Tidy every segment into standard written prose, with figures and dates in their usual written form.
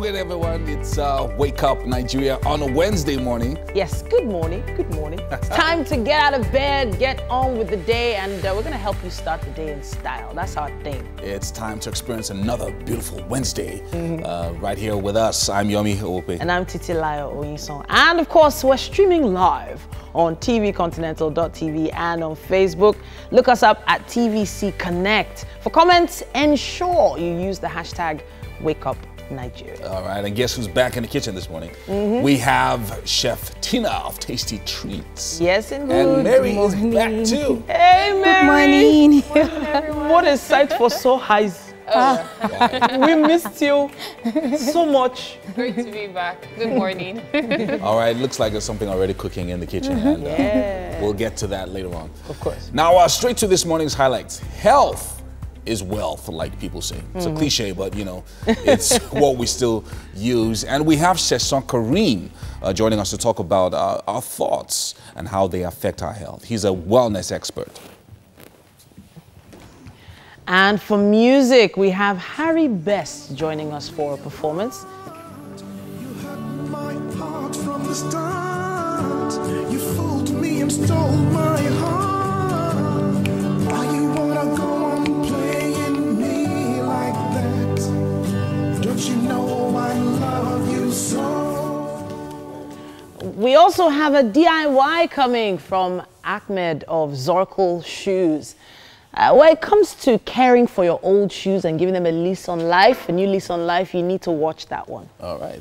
morning, everyone. It's Wake Up Nigeria on a Wednesday morning. Yes, good morning. Good morning. It's time to get out of bed, get on with the day, and we're going to help you start the day in style. That's our thing. It's time to experience another beautiful Wednesday right here with us. I'm Yomi Ope. And I'm Titilayo Oyinson. And of course, we're streaming live on tvcontinental.tv and on Facebook. Look us up at TVC Connect. For comments, ensure you use the hashtag Wake Up Nigeria. All right, and guess who's back in the kitchen this morning? We have Chef Tina of Tasty Treats. Yes, indeed. And Mary is back too. Hey, Mary. Good morning. What a sight for so eyes. We missed you so much. Great to be back. Good morning. All right, looks like there's something already cooking in the kitchen. And, we'll get to that later on. Of course. Now, straight to this morning's highlights. Health is wealth, like people say. It's a cliche, but you know, it's what we still use. And we have Sheson Kareem joining us to talk about our thoughts and how they affect our health. He's a wellness expert. And for music, we have Harry Best joining us for a performance. You had my heart from the start. You fooled me and stole my heart. Why you wanna go on playing me like that? Don't you know I love you so? We also have a DIY coming from Ahmed of Zorkel Shoes. When it comes to caring for your old shoes and giving them a lease on life, a new lease on life, you need to watch that one. All right.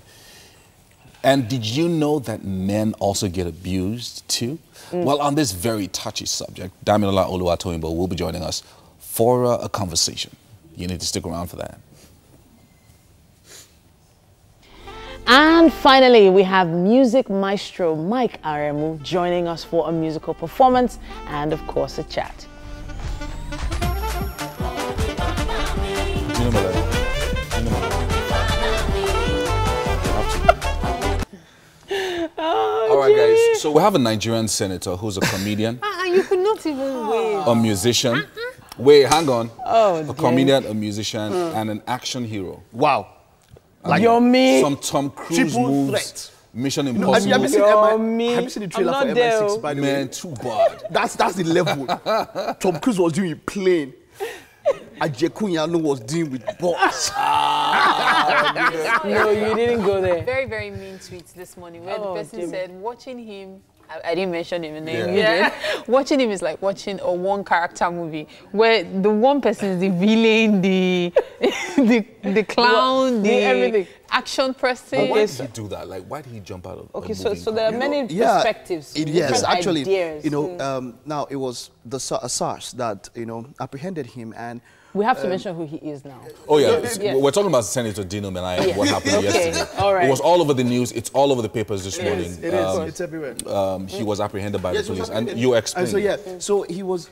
And did you know that men also get abused too? Well, on this very touchy subject, Damilola Oluwatoyinbo will be joining us for a conversation. You need to stick around for that. And finally, we have music maestro Mike Aremu joining us for a musical performance and, of course, a chat. All right, guys. So we have a Nigerian senator who's a comedian, You could not even wait. a musician. Wait, hang on. Oh, a comedian, a musician, and an action hero. Wow. Like Yummy. some Tom Cruise Triple moves. threat. Mission Have Impossible. you seen the trailer for I'm not there. MI6, by the way? Man, too bad. That's the level. Tom Cruise was doing it plain. Ajekunyanu was doing with box. No, you didn't go there. Very, very mean tweets this morning where the person Jimmy. said, watching him, I didn't mention him in the name. Yeah. You did. Watching him is like watching a one-character movie where the one person is the villain, the clown, the everything. action person. But why did he do that? Like, why did he jump out of Okay, a so movie? there are many perspectives. Yes, different actually, ideas. you know, now it was the SARS that, you know, apprehended him, and We have to mention who he is now. Oh yeah, Yeah. we're talking about Senator Dino Melaya and what happened yesterday. All right. It was all over the news. It's all over the papers this morning. it is. It's everywhere. He was apprehended by the Yes, it was police, and apprehended. you explained. And so he was.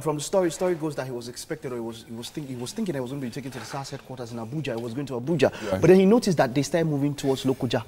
From the story goes that he was expected, or he was thinking that he was going to be taken to the SARS headquarters in Abuja. He was going to Abuja, but then he noticed that they started moving towards Lokoja.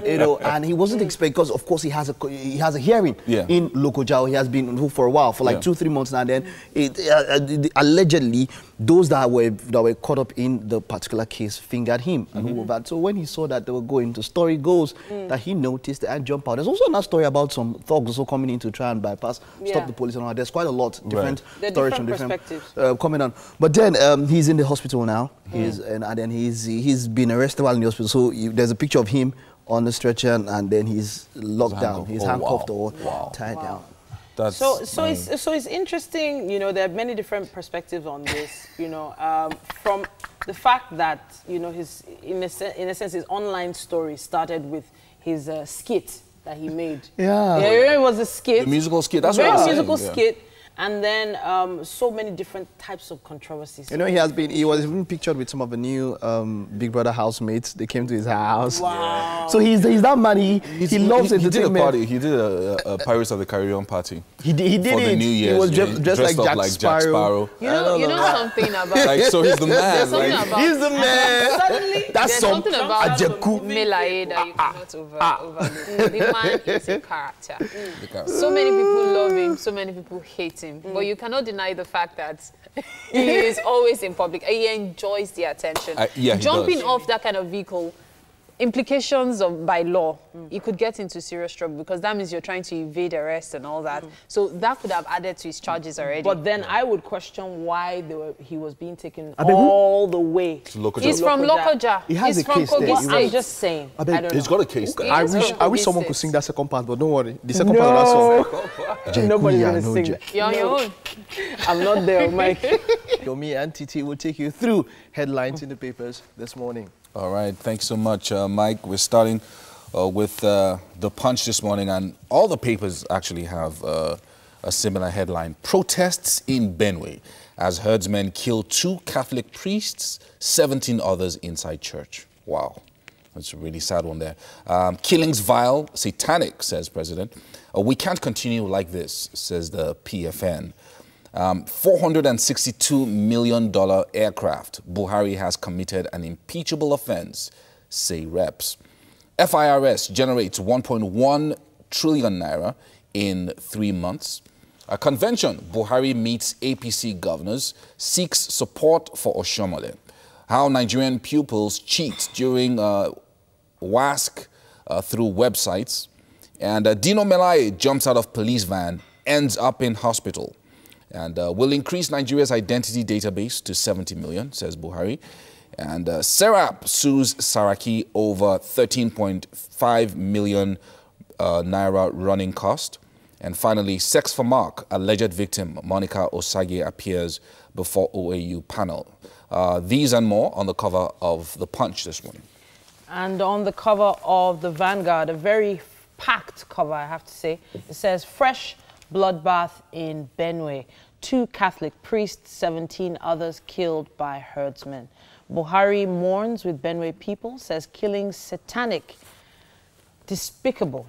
You know, and he wasn't expecting, because of course he has a hearing in Lokoja. He has been for a while, for like 2-3 months now. And then allegedly those that were caught up in the particular case fingered him and all of that. So when he saw that they were going, the story goes that he noticed and jumped out. There's also another story about some thugs also coming in to try and bypass, stop the police and all that. There's quite a lot different stories from different perspectives coming on. But then he's in the hospital now. And then he's been arrested while in the hospital. So there's a picture of him on the stretcher, and then he's locked down. He's handcuffed or tied down. That's So it's interesting. You know, there are many different perspectives on this. You know, from the fact that, you know, in a sense his online story started with his skit that he made. Yeah, it was a skit. the musical skit. That's Very what I'm musical saying. skit. And then so many different types of controversies. You know, he was even pictured with some of the new Big Brother housemates. They came to his house. Wow. So he's that man. He loves entertainment. He did a party. He did a Pirates of the Caribbean party. He did for the it. New Year's. He was dressed like Jack Sparrow. You know something about Like, so he's the man. there's something Like, about He's the man. Suddenly, That's there's some something about Ajeku. Melaye that you cannot overlook. The man is a character. So many people love him, so many people hate him. But you cannot deny the fact that He is always in public. He enjoys the attention. Yeah, he Jumping does. off that kind of vehicle, implications of by law, you could get into serious trouble because that means you're trying to evade arrest and all that. So that could have added to his charges already. But then I would question why he was being taken all the way. He's from Lokoja. He has He's a from case there. Kogi He State. I'm just saying. I don't He's know. got a case there. I wish someone could sing that second part, but don't worry. The second part of that song. Nobody's Jaikuya, going to no sing Jai. that. You're on your own. I'm not there, Mike. Yomi and Titi will take you through headlines in the papers this morning. All right, thanks so much, Mike. We're starting with the Punch this morning, and all the papers actually have a similar headline. Protests in Benue as herdsmen kill 2 Catholic priests, 17 others inside church. Wow, that's a really sad one there. Killings vile, satanic, says President. We can't continue like this, says the PFN. $462 million aircraft. Buhari has committed an impeachable offense, say reps. FIRS generates 1.1 trillion naira in 3 months. A convention, Buhari meets APC governors, seeks support for Oshomole. How Nigerian pupils cheat during WASC through websites. And Dino Melaye jumps out of police van, ends up in hospital. And will increase Nigeria's identity database to 70 million, says Buhari. And Serap sues Saraki over 13.5 million naira running cost. And finally, Sex for Mark, alleged victim Monica Osage appears before OAU panel. These and more on the cover of The Punch this morning. And on the cover of the Vanguard, a very packed cover, I have to say. It says, fresh bloodbath in Benue. 2 Catholic priests, 17 others killed by herdsmen. Buhari mourns with Benue people, says killings satanic, despicable.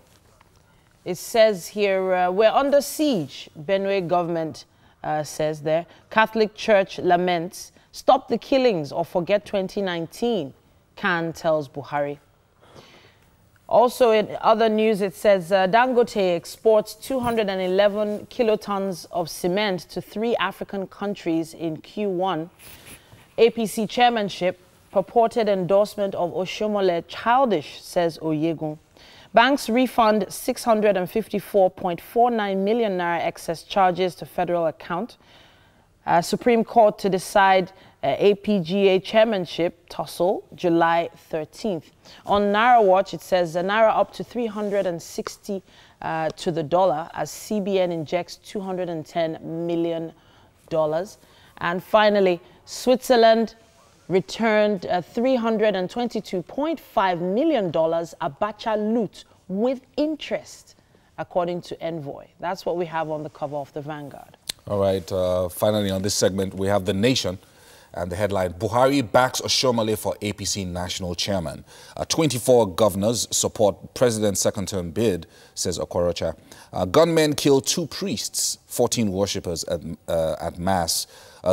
It says here, we're under siege, Benue government says there. Catholic Church laments, stop the killings or forget 2019, Khan tells Buhari. Also, in other news, it says Dangote exports 211 kilotons of cement to 3 African countries in Q1. APC chairmanship, purported endorsement of Oshomole childish, says Oyegun. Banks refund 654.49 million naira excess charges to federal account. Supreme Court to decide APGA chairmanship tussle July 13th. On Naira Watch, it says Naira up to 360 to the dollar as CBN injects $210 million. And finally, Switzerland returned $322.5 million Abacha loot with interest, according to Envoy. That's what we have on the cover of the Vanguard. All right, finally on this segment, we have The Nation. And the headline, Buhari backs Oshomole for APC national chairman. 24 governors support president's second-term bid, says Okorocha. Gunmen kill 2 priests, 14 worshippers at mass.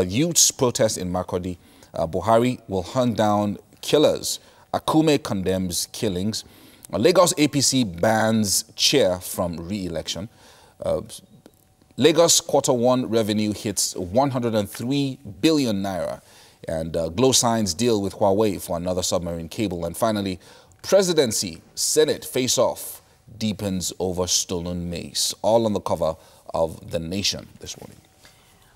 Youths protest in Makurdi. Buhari will hunt down killers. Akume condemns killings. Lagos APC bans chair from re-election. Lagos Q1 revenue hits 103 billion naira. And Glow Signs deal with Huawei for another submarine cable. And finally, presidency, Senate face-off deepens over stolen mace. All on the cover of The Nation this morning.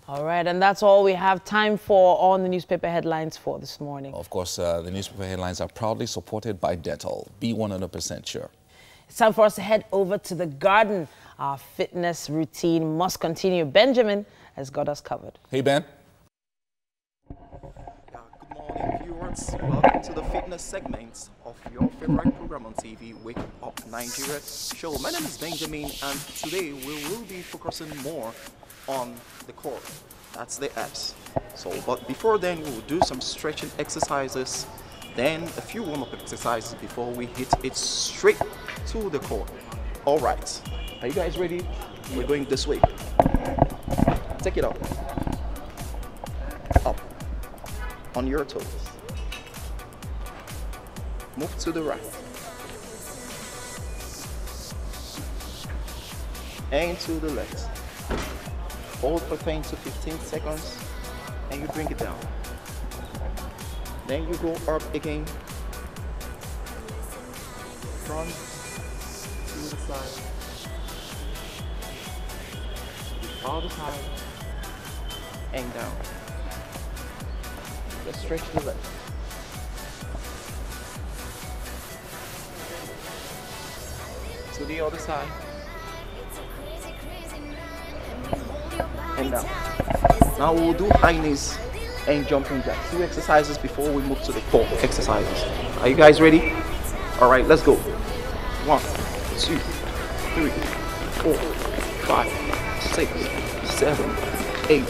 All right, and that's all we have time for on the newspaper headlines for this morning. Of course, the newspaper headlines are proudly supported by Dettol. Be 100% sure. It's time for us to head over to the garden. Our fitness routine must continue. Benjamin has got us covered. Hey, Ben. Good morning, viewers. Welcome to the fitness segment of your favorite program on TV, Wake Up Nigeria show. My name is Benjamin, and today we will be focusing more on the core. That's the S. But before then, we will do some stretching exercises, then a few warm-up exercises before we hit it straight to the core. All right. Are you guys ready? We're going this way. Take it up. Up. On your toes. Move to the right. And to the left. Hold for 10 to 15 seconds. and you bring it down. Then you go up again, front to the side, the other side, and down. Just stretch the leg. To the other side, and down. Now we will do high knees and jumping jacks. 2 exercises before we move to the core exercises. Are you guys ready? All right, let's go. 1, 2, 3, 4, 5, 6, 7, 8,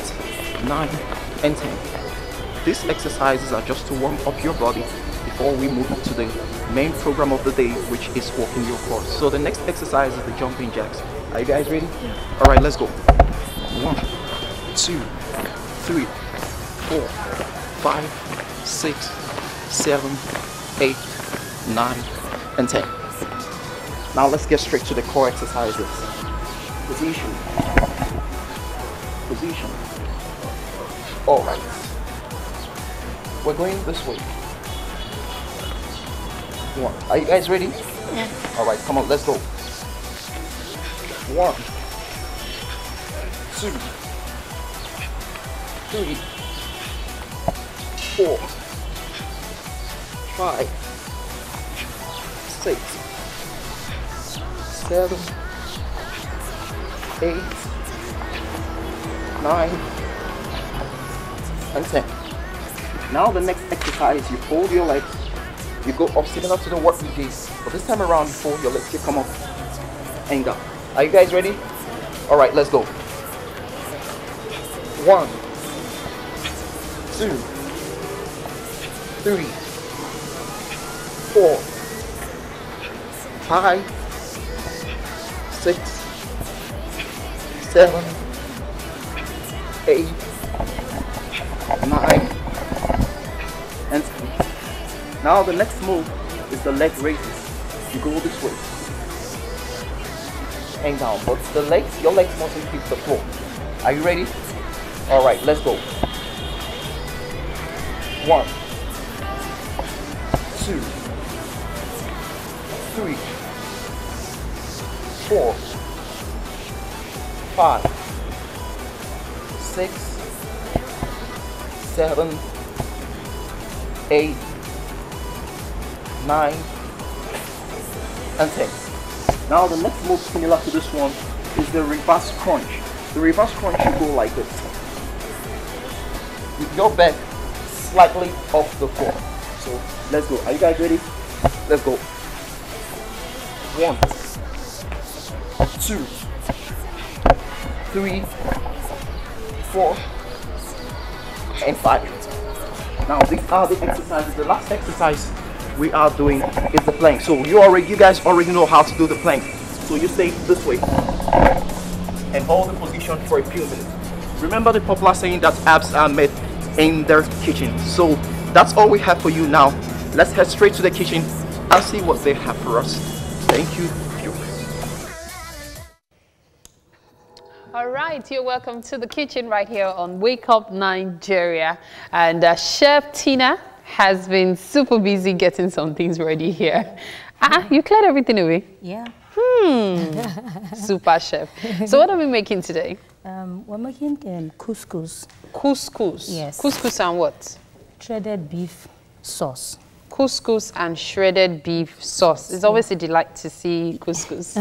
9, and 10. These exercises are just to warm up your body before we move to the main program of the day, which is walking your core. So the next exercise is the jumping jacks. Are you guys ready? All right, let's go. 1, 2, 3, 4, 5, 6, 7, 8, 9, and 10. Now let's get straight to the core exercises. Position. Position. All right. We're going this way. 1. Are you guys ready? Yeah. All right, come on, let's go. 1, 2, 3, 4, 5, 6, 7, 8, 9, and 10. Now the next exercise, you fold your legs, you go up similar to the what we did, but this time around you fold your legs, you come up and down. Are you guys ready? All right, let's go. 1, 2, 3, 4, 5, 6, 7, 8, 9, and 10. Now the next move is the leg raises. You go this way and down, but the legs, your legs mustn't hit the floor. Are you ready? All right, let's go. 1, 2, 3, 4, 5, 6, 7, 8, 9, and 10. Now the next move similar to this one is the reverse crunch. The reverse crunch, you go like this, with your back slightly off the floor. So let's go. Are you guys ready? Let's go. 1, 2, 3, 4, and 5. Now these are the exercises. The last exercise we are doing is the plank. So you guys already know how to do the plank. So you stay this way and hold the position for a few minutes. Remember the popular saying that abs are made in their kitchen. So that's all we have for you now. Let's head straight to the kitchen and see what they have for us. Thank you. All right, you're welcome to the kitchen right here on Wake Up Nigeria. And Chef Tina has been super busy getting some things ready here. You cleared everything away? Yeah. Super chef. So what are we making today? We're making couscous. Couscous? Yes. Couscous and what? Shredded beef sauce. Couscous and shredded beef sauce. It's always a delight to see couscous.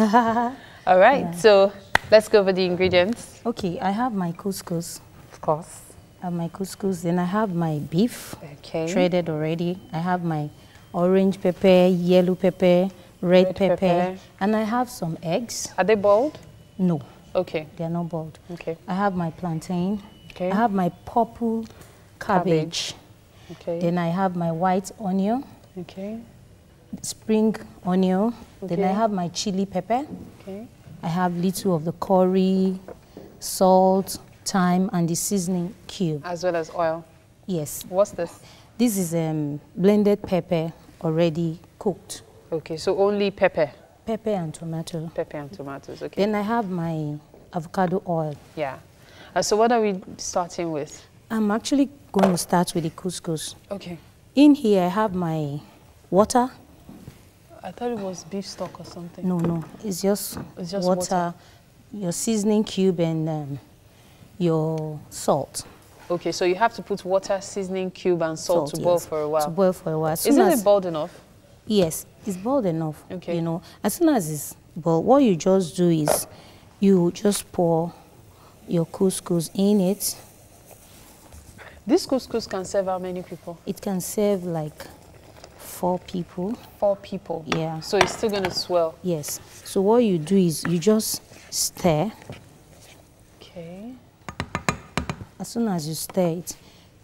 All right, yeah. So let's go over the ingredients. Okay, I have my couscous. Of course. I have my couscous, then I have my beef, okay, shredded already. I have my orange pepper, yellow pepper, red pepper, and I have some eggs. Are they boiled? No. Okay. They are not boiled. Okay. I have my plantain. Okay. I have my purple cabbage. Okay. Then I have my white onion. Okay. Spring onion. Okay. Then I have my chili pepper. Okay. I have little of the curry, salt, thyme, and the seasoning cube. As well as oil? Yes. What's this? This is blended pepper already cooked. Okay, so only pepper? Pepper and tomato. Pepper and tomatoes, okay. Then I have my avocado oil. Yeah. So what are we starting with? I'm actually going to start with the couscous. Okay. In here, I have my water. I thought it was beef stock or something. No, it's just It's just water, your seasoning cube, and your salt. Okay, so you have to put water, seasoning cube, and salt to boil yes, for a while. To boil for a while. Isn't it boiled enough? Yes, it's boiled enough. Okay. You know, as soon as it's boiled, what you just do is you just pour your couscous in it. This couscous can serve how many people? It can serve like 4 people. 4 people. Yeah. So it's still going to swell. Yes. So what you do is you just stir. Okay. As soon as you stir it,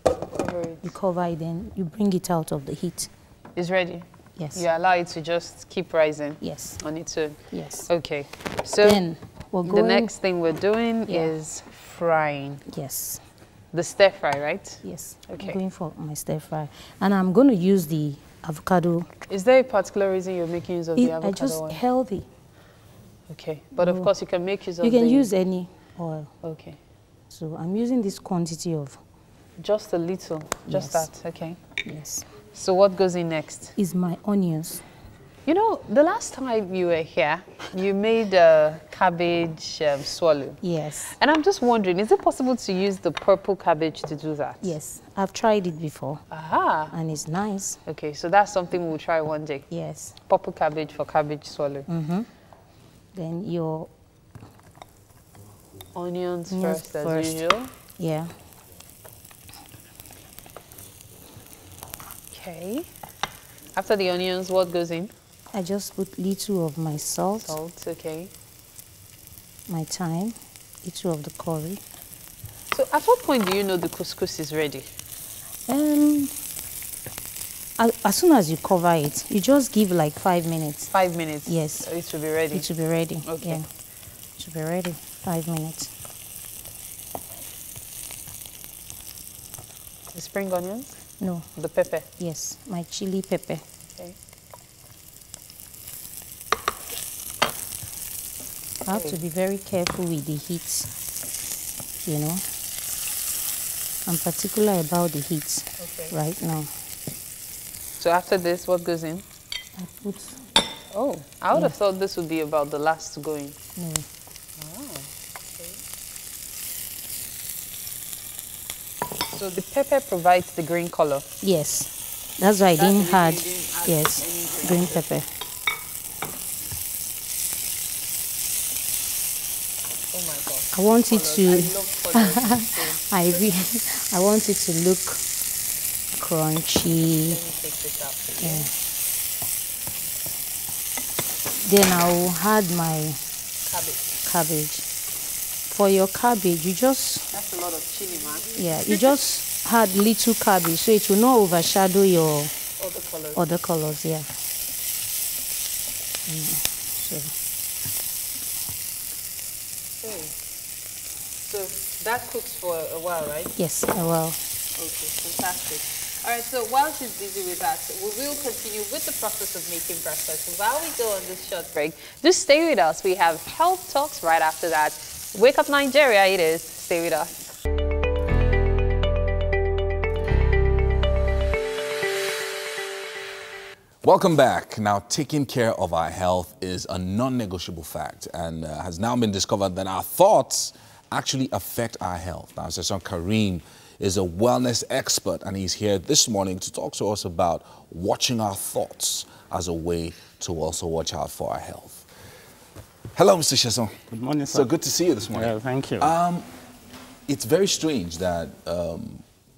Cover it. you cover it, then you bring it out of the heat. It's ready. Yes. You allow it to just keep rising. Yes. On its own. Yes. Okay. So Then we're the going. next thing we're doing Yeah. is frying. Yes. The stir fry, right? Yes. Okay. I'm going for my stir fry, and I'm going to use the avocado. Is there a particular reason you're making use of the avocado I just oil? healthy. Okay. But of course you can make use of You can the... use any oil. Okay. So I'm using this quantity of. Just a little. Just Yes. that. Okay. Yes. So what goes in next? Is my onions. You know, the last time you were here, you made a cabbage swallow. Yes. And I'm just wondering, is it possible to use the purple cabbage to do that? Yes. I've tried it before, Aha. and it's nice. Okay, so that's something we'll try one day. Yes. Purple cabbage for cabbage swallow. Then your Onions Onions first, as first. usual. yeah. Okay. After the onions, what goes in? I just put little of my salt, Salt, okay. my thyme, little of the curry. So at what point do you know the couscous is ready? As soon as you cover it, you just give like 5 minutes. 5 minutes? Yes. It should be ready? It should be ready. Okay. Yeah. It should be ready. 5 minutes. The spring onions? No. The pepper? Yes. My chili pepper. Okay. I have to be very careful with the heat. You know. I'm particular about the heat right now. So after this, what goes in? I put Oh, I would have thought this would be about the last going. no. So the pepper provides the green color. Yes. That's why I That's didn't the add reason you didn't add yes any green pepper. Oh my God. I want it Colors. to I love colors. I want it to look crunchy. Let me take this out. Yeah. Then I will add my Cabbage. cabbage. For your cabbage, you just That's a lot of chili, man. yeah, you just add little cabbage so it will not overshadow your All the colors. other colors. Yeah. So Okay. So that cooks for a while, right? yes, I will. Okay, fantastic. All right, so while she's busy with that, we will continue with the process of making breakfast. So while we go on this short break, just stay with us. We have health talks right after that. Wake Up Nigeria, it is. Stay with us. Welcome back. Now, taking care of our health is a non-negotiable fact and has now been discovered that our thoughts actually affect our health. Now, Sesson Kareem is a wellness expert and he's here this morning to talk to us about watching our thoughts as a way to also watch out for our health. Hello, Mr. Sesson. Good morning, sir. So good to see you this morning. Yeah, thank you. It's very strange that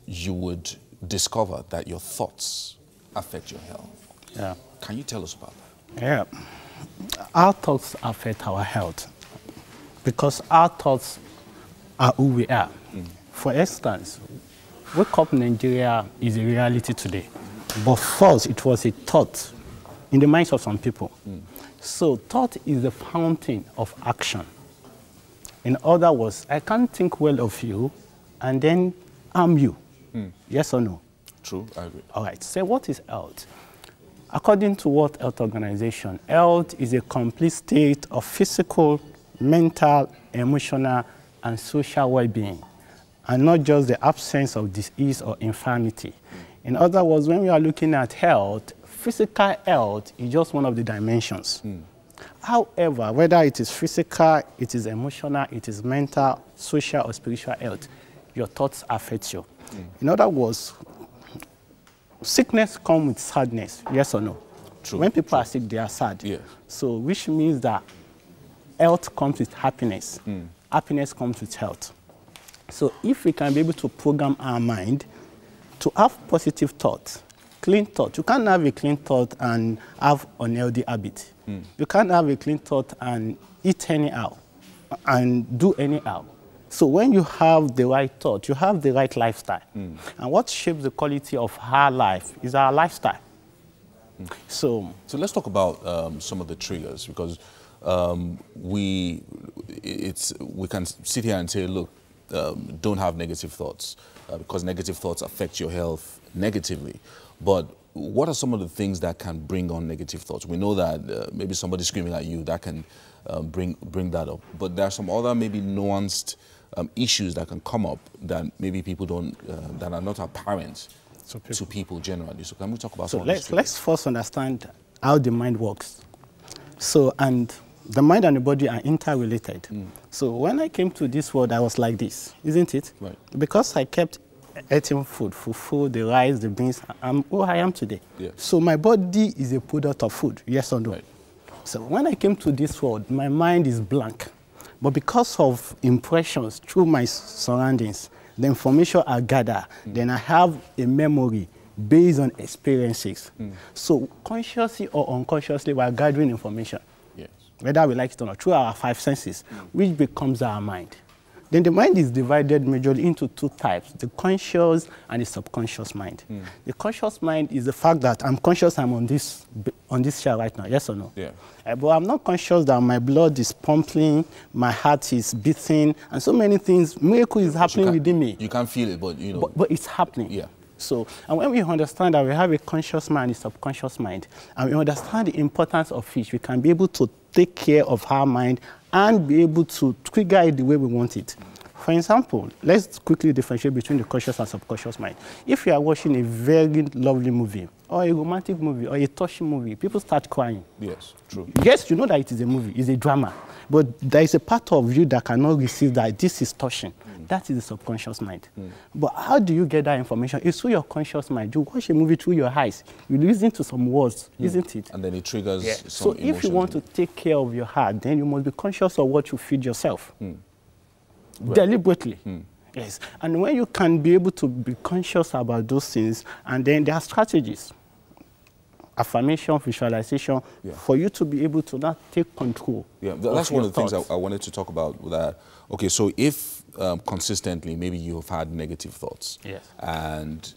you would discover that your thoughts affect your health. Yeah. Can you tell us about that? Yeah. Our thoughts affect our health because our thoughts are who we are. For instance, Wake Up Nigeria is a reality today. But first, it was a thought in the minds of some people. So thought is the fountain of action. In other words, I can't think well of you and then harm you. Yes or no? True, I agree. All right, so what is health? According to World Health Organization, health is a complete state of physical, mental, emotional, and social well-being. and not just the absence of disease or infirmity. In other words, when we are looking at health, physical health is just one of the dimensions. However, whether it is physical, it is emotional, it is mental, social, or spiritual health, your thoughts affect you. In other words, sickness comes with sadness, yes or no? True. When people are sick, they are sad. Yeah. So, which means that health comes with happiness. Happiness comes with health. So, if we can be able to program our mind to have positive thoughts, clean thought. You can't have a clean thought and have unhealthy habit. You can't have a clean thought and eat anyhow and do anyhow. So when you have the right thought, you have the right lifestyle. And what shapes the quality of our life is our lifestyle. So let's talk about some of the triggers, because we can sit here and say, look, don't have negative thoughts because negative thoughts affect your health negatively. But what are some of the things that can bring on negative thoughts? We know that maybe somebody screaming at you, that can bring that up. But there are some other maybe nuanced issues that can come up that maybe people don't, that are not apparent to people generally. So can we talk about some of these? Let's first understand how the mind works. So, and the mind and the body are interrelated. So when I came to this world, I was like this, isn't it? Right. Because I kept eating food, fufu, the rice, the beans, I'm who I am today. Yeah. So my body is a product of food, yes or no? Right. So when I came to this world, my mind is blank. But because of impressions through my surroundings, the information I gather, then I have a memory based on experiences. So consciously or unconsciously, we are gathering information. Yes. Whether we like it or not, through our five senses, which becomes our mind. Then the mind is divided majorly into two types, the conscious and the subconscious mind. The conscious mind is the fact that I'm conscious I'm on this chair right now, yes or no? Yeah. But I'm not conscious that my blood is pumping, my heart is beating, and so many things, miracle is happening within me. You can't feel it, but you know. But it's happening. Yeah. So, and when we understand that we have a conscious mind, a subconscious mind, and we understand the importance of each, we can be able to take care of our mind and be able to trigger it the way we want it. For example, let's quickly differentiate between the conscious and subconscious mind. If you are watching a very lovely movie, or a romantic movie, or a touching movie, people start crying. Yes, true. Yes, you know that it is a movie, it's a drama, but there is a part of you that cannot receive that this is touching. That is the subconscious mind. But how do you get that information? It's through your conscious mind. You watch a movie through your eyes. You listen to some words, isn't it? And then it triggers some So if you want to take care of your heart, then you must be conscious of what you feed yourself. Deliberately. Yes. And when you can be able to be conscious about those things, and then there are strategies, affirmation, visualization, for you to be able to not take control. Yeah, that's one of the things thoughts. I wanted to talk about. That, okay, so if consistently maybe you have had negative thoughts, and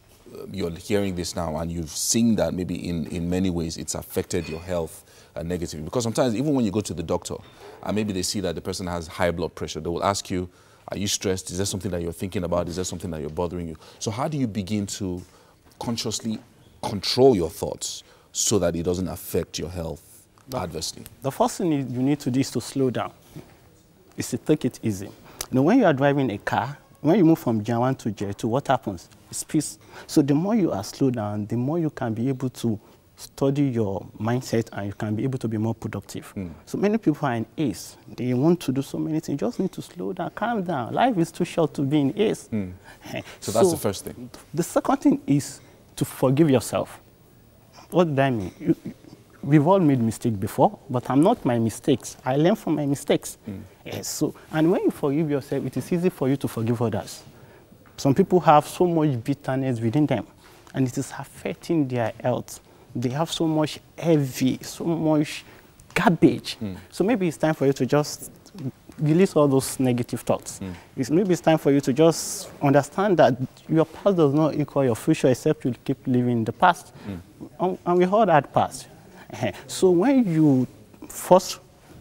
you're hearing this now and you've seen that maybe in many ways it's affected your health negatively. Because sometimes even when you go to the doctor and maybe they see that the person has high blood pressure, they will ask you, are you stressed? Is there something that you're thinking about? Is there something that you're bothering you? So how do you begin to consciously control your thoughts so that it doesn't affect your health adversely? The first thing you need to do is to slow down. Is to take it easy. You know, when you are driving a car, when you move from Gen 1 to Gen 2, what happens? It's peace. So the more you are slowed down, the more you can be able to study your mindset and you can be able to be more productive. So many people are in ace. They want to do so many things. You just need to slow down, calm down. Life is too short to be in ace. So that's the first thing. The second thing is to forgive yourself. What did I mean? We've all made mistakes before, but I'm not my mistakes. I learn from my mistakes. Yes, so, and when you forgive yourself, it is easy for you to forgive others. Some people have so much bitterness within them, and it is affecting their health. They have so much heavy, so much garbage. So maybe it's time for you to just release all those negative thoughts. Maybe it's time for you to just understand that your past does not equal your future except you keep living in the past. And we all had past. So when you first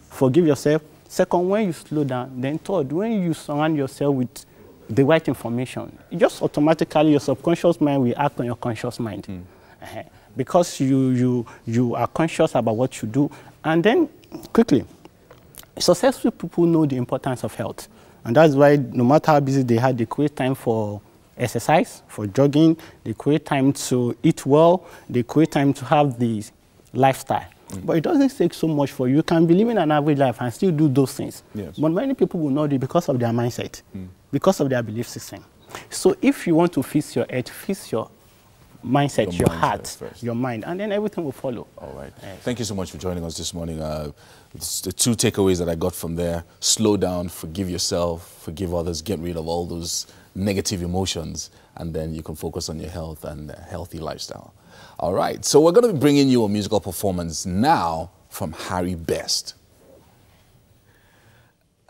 forgive yourself, second, when you slow down, then third, when you surround yourself with the right information, just automatically your subconscious mind will act on your conscious mind. Because you are conscious about what you do. And then, quickly, successful people know the importance of health. And that's why no matter how busy they had, they create time for exercise, for jogging, they create time to eat well, they create time to have the lifestyle. But it doesn't take so much for you. You can be living an average life and still do those things. Yes. But many people will not do it because of their mindset, because of their belief system. So if you want to fix your head, fix your mindset, your heart, first. your mind, and then everything will follow. All right. Yes. Thank you so much for joining us this morning. It's the 2 takeaways that I got from there: slow down, forgive yourself, forgive others, get rid of all those negative emotions, and then you can focus on your health and a healthy lifestyle. All right. So we're going to be bringing you a musical performance now from Harry Best.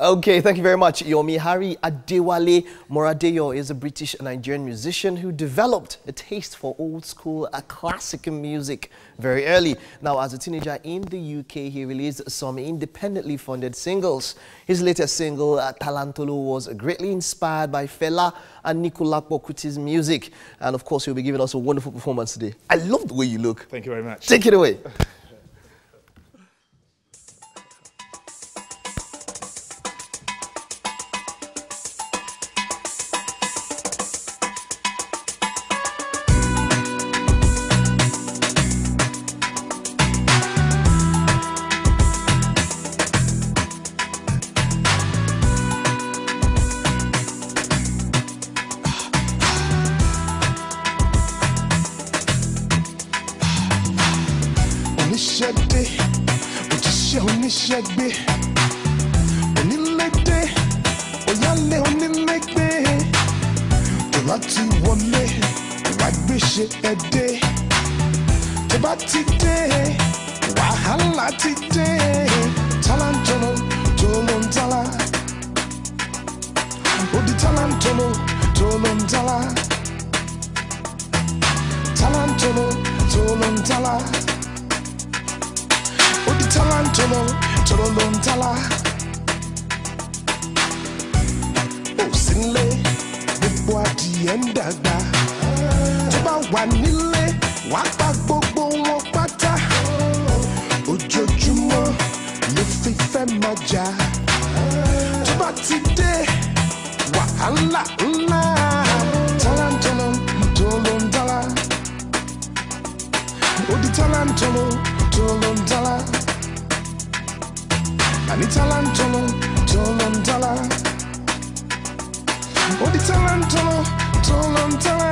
Okay, thank you very much, Yomi. Harry Adewale Moradeyo is a British Nigerian musician who developed a taste for old school classical music very early. Now, as a teenager in the UK, he released some independently funded singles. His latest single, Talantolo, was greatly inspired by Fela and Nikolapo Kuti's music. And of course, he'll be giving us a wonderful performance today. I love the way you look. Thank you very much. Take it away. Oníṣẹ́gbé, onílédè, oyálé onílégbé, tó bá ti wọlé, wá gbéṣẹ́ ẹdẹ, tó bá ti dé, wàhálà ti dé, talantolo, tolontala, odi talantolo, tolontala, talantolo, tolontala. Talantolo, tolontala. Òsínlé, gbogbo adìẹ ń dàgbà. Tó bá wà nílé, wàá pa gbogbo wọn pátá. Ojoojúmọ́ ló fi fẹ́ máa jà. Tó bá ti dé, wàhálà ńlá. Talantolo, tolontala. Ó di talantolo, tolontala. Ani talantolo, tolontala. Oh, the talantolo, tolontala.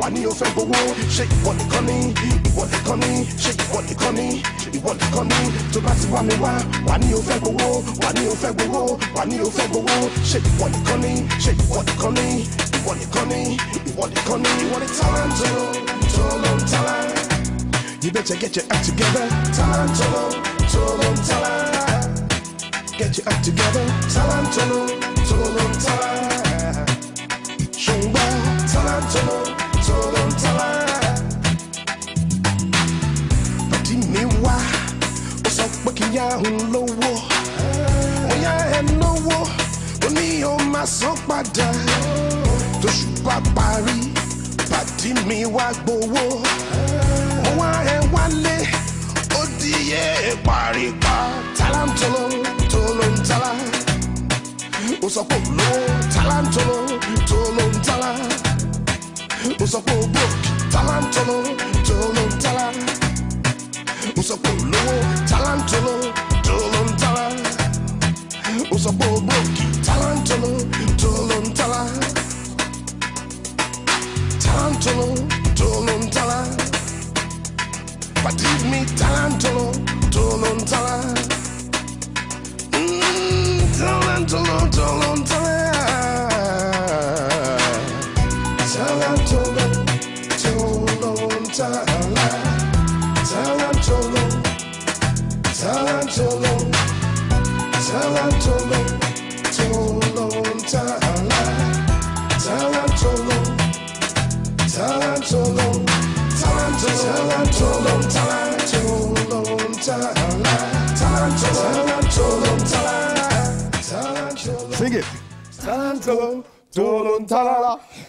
Wani o fẹ́ gbowó, ṣé ìwọ nìkan ni? Ìwọ nìkan ni, ṣé ìwọ nìkan ni? Ìwọ nìkan ni, tó bá ti wá mi wá. Wani o fẹ́ gbowó, wani o fẹ́ gbowó, wani o fẹ́ gbowó, ṣé ìwọ nìkan ni? Ṣé ìwọ nìkan ni? Ìwọ nìkan ni, ìwọ nìkan ni. Ìwọ ni talantolo, tolontala. You better get your act together, talantolo, tolontala. Get your act together, talantolo, tolontala. Shungba, talantolo. Tolontala. Pàdí mi wá, ó sọ pé kí yá òun lówó. Ó yá ẹ lówó, ó ní ó máa san padà. Tóṣù bá parí, pàdí mi wá gbowó. Ó wá ẹ wálé, ó di yé paripa. Talantolo, tolontala. Ó sọ pé òun lówó, talantolo, tolontala. Usopo broke, talantolo, tolontala. Usopo low, talantolo, tolontala. Usopo broke, talantolo, tolontala. Talantolo, tolontala. But give me talantolo. Sing it.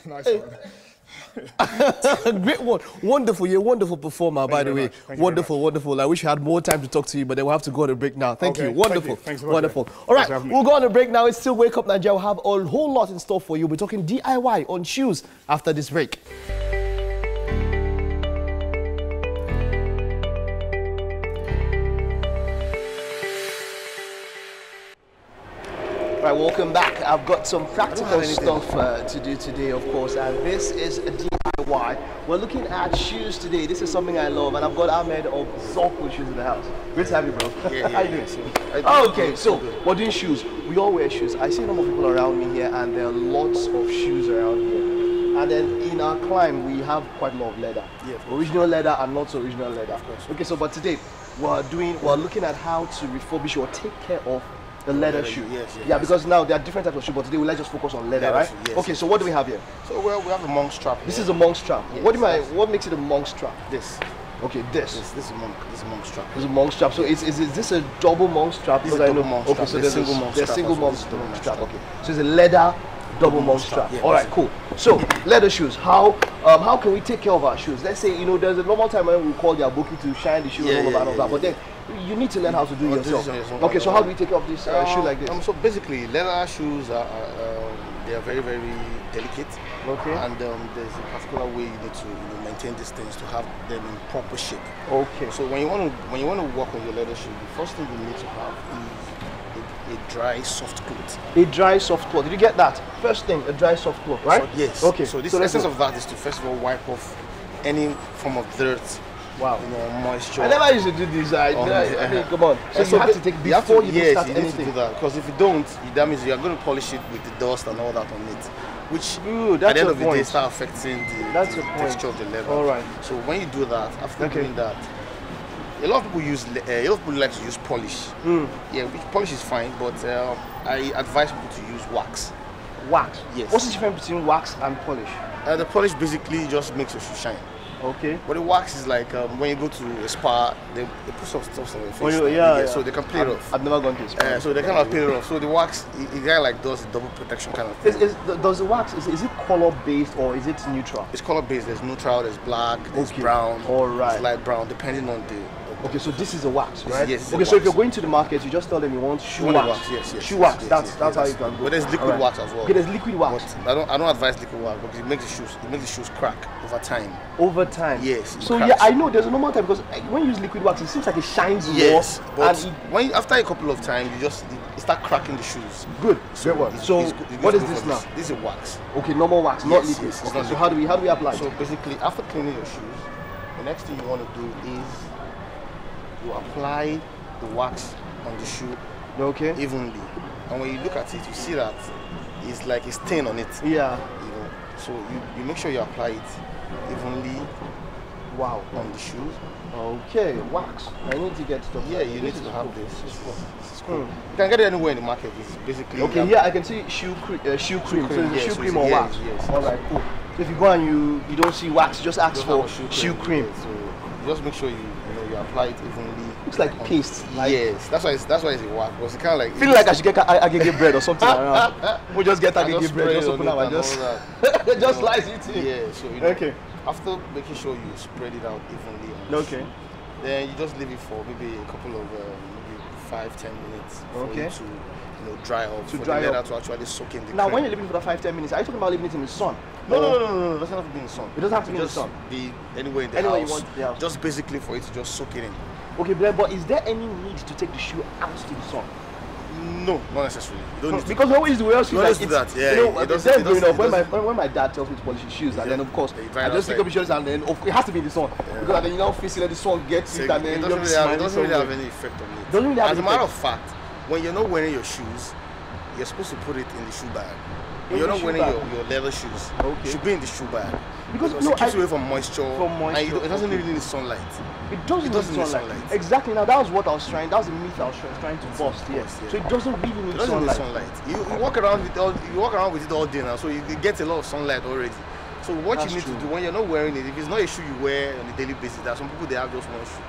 Nice one. Great one. Wonderful. You're a wonderful performer, by the way. Wonderful. I wish I had more time to talk to you, but then we'll have to go on a break now. Thank you. Wonderful. Thanks Wonderful. All right, we'll go on a break now. It's still Wake Up Nigeria. We'll have a whole lot in store for you. We're talking DIY on shoes after this break. Right, welcome back. I've got some practical stuff to do today, of course, and this is a DIY. We're looking at shoes today. This is something I love, and I've got Ahmed of Zorko Shoes in the house. Great to have you, bro. How you doing? Okay, so we're doing shoes. We all wear shoes. I see a number of people around me here, and there are lots of shoes around here. And then in our climb, we have quite a lot of leather. Yeah, original leather and not so original leather. Of course. Okay, so but today we're looking at how to refurbish or take care of the leather shoe. Yes. Because now there are different types of shoes, but today we'll just focus on leather, right? Yes. Okay, so what do we have here? So we have a monk strap. This is a monk strap. Yes. What makes it a monk strap? This. Okay, this is a monk strap. This is a monk strap. So is this a double monk strap? This is a double monk strap. Okay, so there's a single monk strap. Okay, so it's a leather double monk strap. All right, cool. So leather shoes. How can we take care of our shoes? Let's say there's a normal time when we call the aboki to shine the shoe and all of that, but then you need to learn how to do it yourself. Okay, so how do we take care of this shoe like this? So basically, leather shoes they are very, very delicate. Okay. And there's a particular way you need to maintain these things to have them in proper shape. Okay. So when you want to work on your leather shoe, the first thing you need to have is a dry, soft cloth. A dry, soft cloth. Did you get that? First thing, a dry, soft cloth, right? So, yes. Okay. So the essence of that is to first of all wipe off any form of dirt. Wow. Moisture. I never used to do this. I mean, come on. So you have to take before you start anything. Yes, you need to do that. Because if you don't, that means you are going to polish it with the dust and all that on it. Which at the end of the day start affecting the texture of the leather. All right. So when you do that, after doing that, a lot of people like to use polish. Yeah, polish is fine, but I advise people to use wax. Wax? Yes. What's the difference between wax and polish? The polish basically just makes your shoe shine. Okay. But the wax is like when you go to a spa, they put some stuff on your face. So they can peel it off. I've never gone to a spa. So they kind of peel it off. So the wax, it kind of does the double protection kind of thing. Does the wax, is it color based or is it neutral? It's color based. There's neutral, there's black, there's brown, there's light brown, depending on the. Okay, so this is a wax, right? Yes. Okay, so if you're going to the market, you just tell them you want shoe wax. Yes. Shoe wax. That's how you can go. But there's liquid wax as well. Okay, there's liquid wax. But I don't advise liquid wax because it makes the shoes crack over time. Over time. Yes. So yeah, I know there's a normal time because when you use liquid wax, it seems like it shines more. Yes. But after a couple of times, you start cracking the shoes. Good. So what is this now? This is wax. Okay, normal wax, not liquid. Okay, so how do we apply it? So basically, after cleaning your shoes, the next thing you want to do is you apply the wax on the shoe evenly. And when you look at it, you see that it's like a stain on it. Yeah. So you make sure you apply it evenly. Wow. On the shoes. Okay, wax. I need to get stuff. Yeah, you need to have this. It's cool. You can get it anywhere in the market. It's basically. Okay, yeah, I can see shoe cream. So it's shoe cream or wax. Yes. All right, cool. So if you go and you don't see wax, just ask for shoe cream. So just make sure you apply it evenly. Looks like paste. Yes, that's why it's a wax. Because it kind of like. Feel like I should get agege bread or something around. We'll just get agege bread. Just open up and just slice it in. Yeah. So okay. After making sure you spread it out evenly. Then you just leave it for maybe a couple of maybe 5-10 minutes for it to dry off. To dry off. To actually soak in the cream. When you're leaving for the 5-10 minutes, are you talking about leaving it in the sun? No. It doesn't have to be in the sun. It doesn't have to be in the sun. Be anywhere in the house. You want the house. Just basically for it to just soak it in. Okay, but is there any need to take the shoe out to the sun? No, not necessarily. You don't need because we always do wear shoes like that. Yeah, when my dad tells me to polish his shoes, and then of course I just take up his shoes and then it has to be in the sun because then facing the sun gets it and then it doesn't really have any effect on it. As a matter of fact, when you're not wearing your shoes, you're supposed to put it in the shoe bag. When you're not wearing your leather shoes, it should be in the shoe bag. Because it keeps away from moisture. And it doesn't really need sunlight. It doesn't need sunlight. Exactly. Now that was what I was trying. That was the myth I was trying to bust. Yes. So it doesn't really need sunlight. You walk around with it all day now, so you get a lot of sunlight already. So what you need to do when you're not wearing it, if it's not a shoe you wear on a daily basis, there are some people they have just one shoe.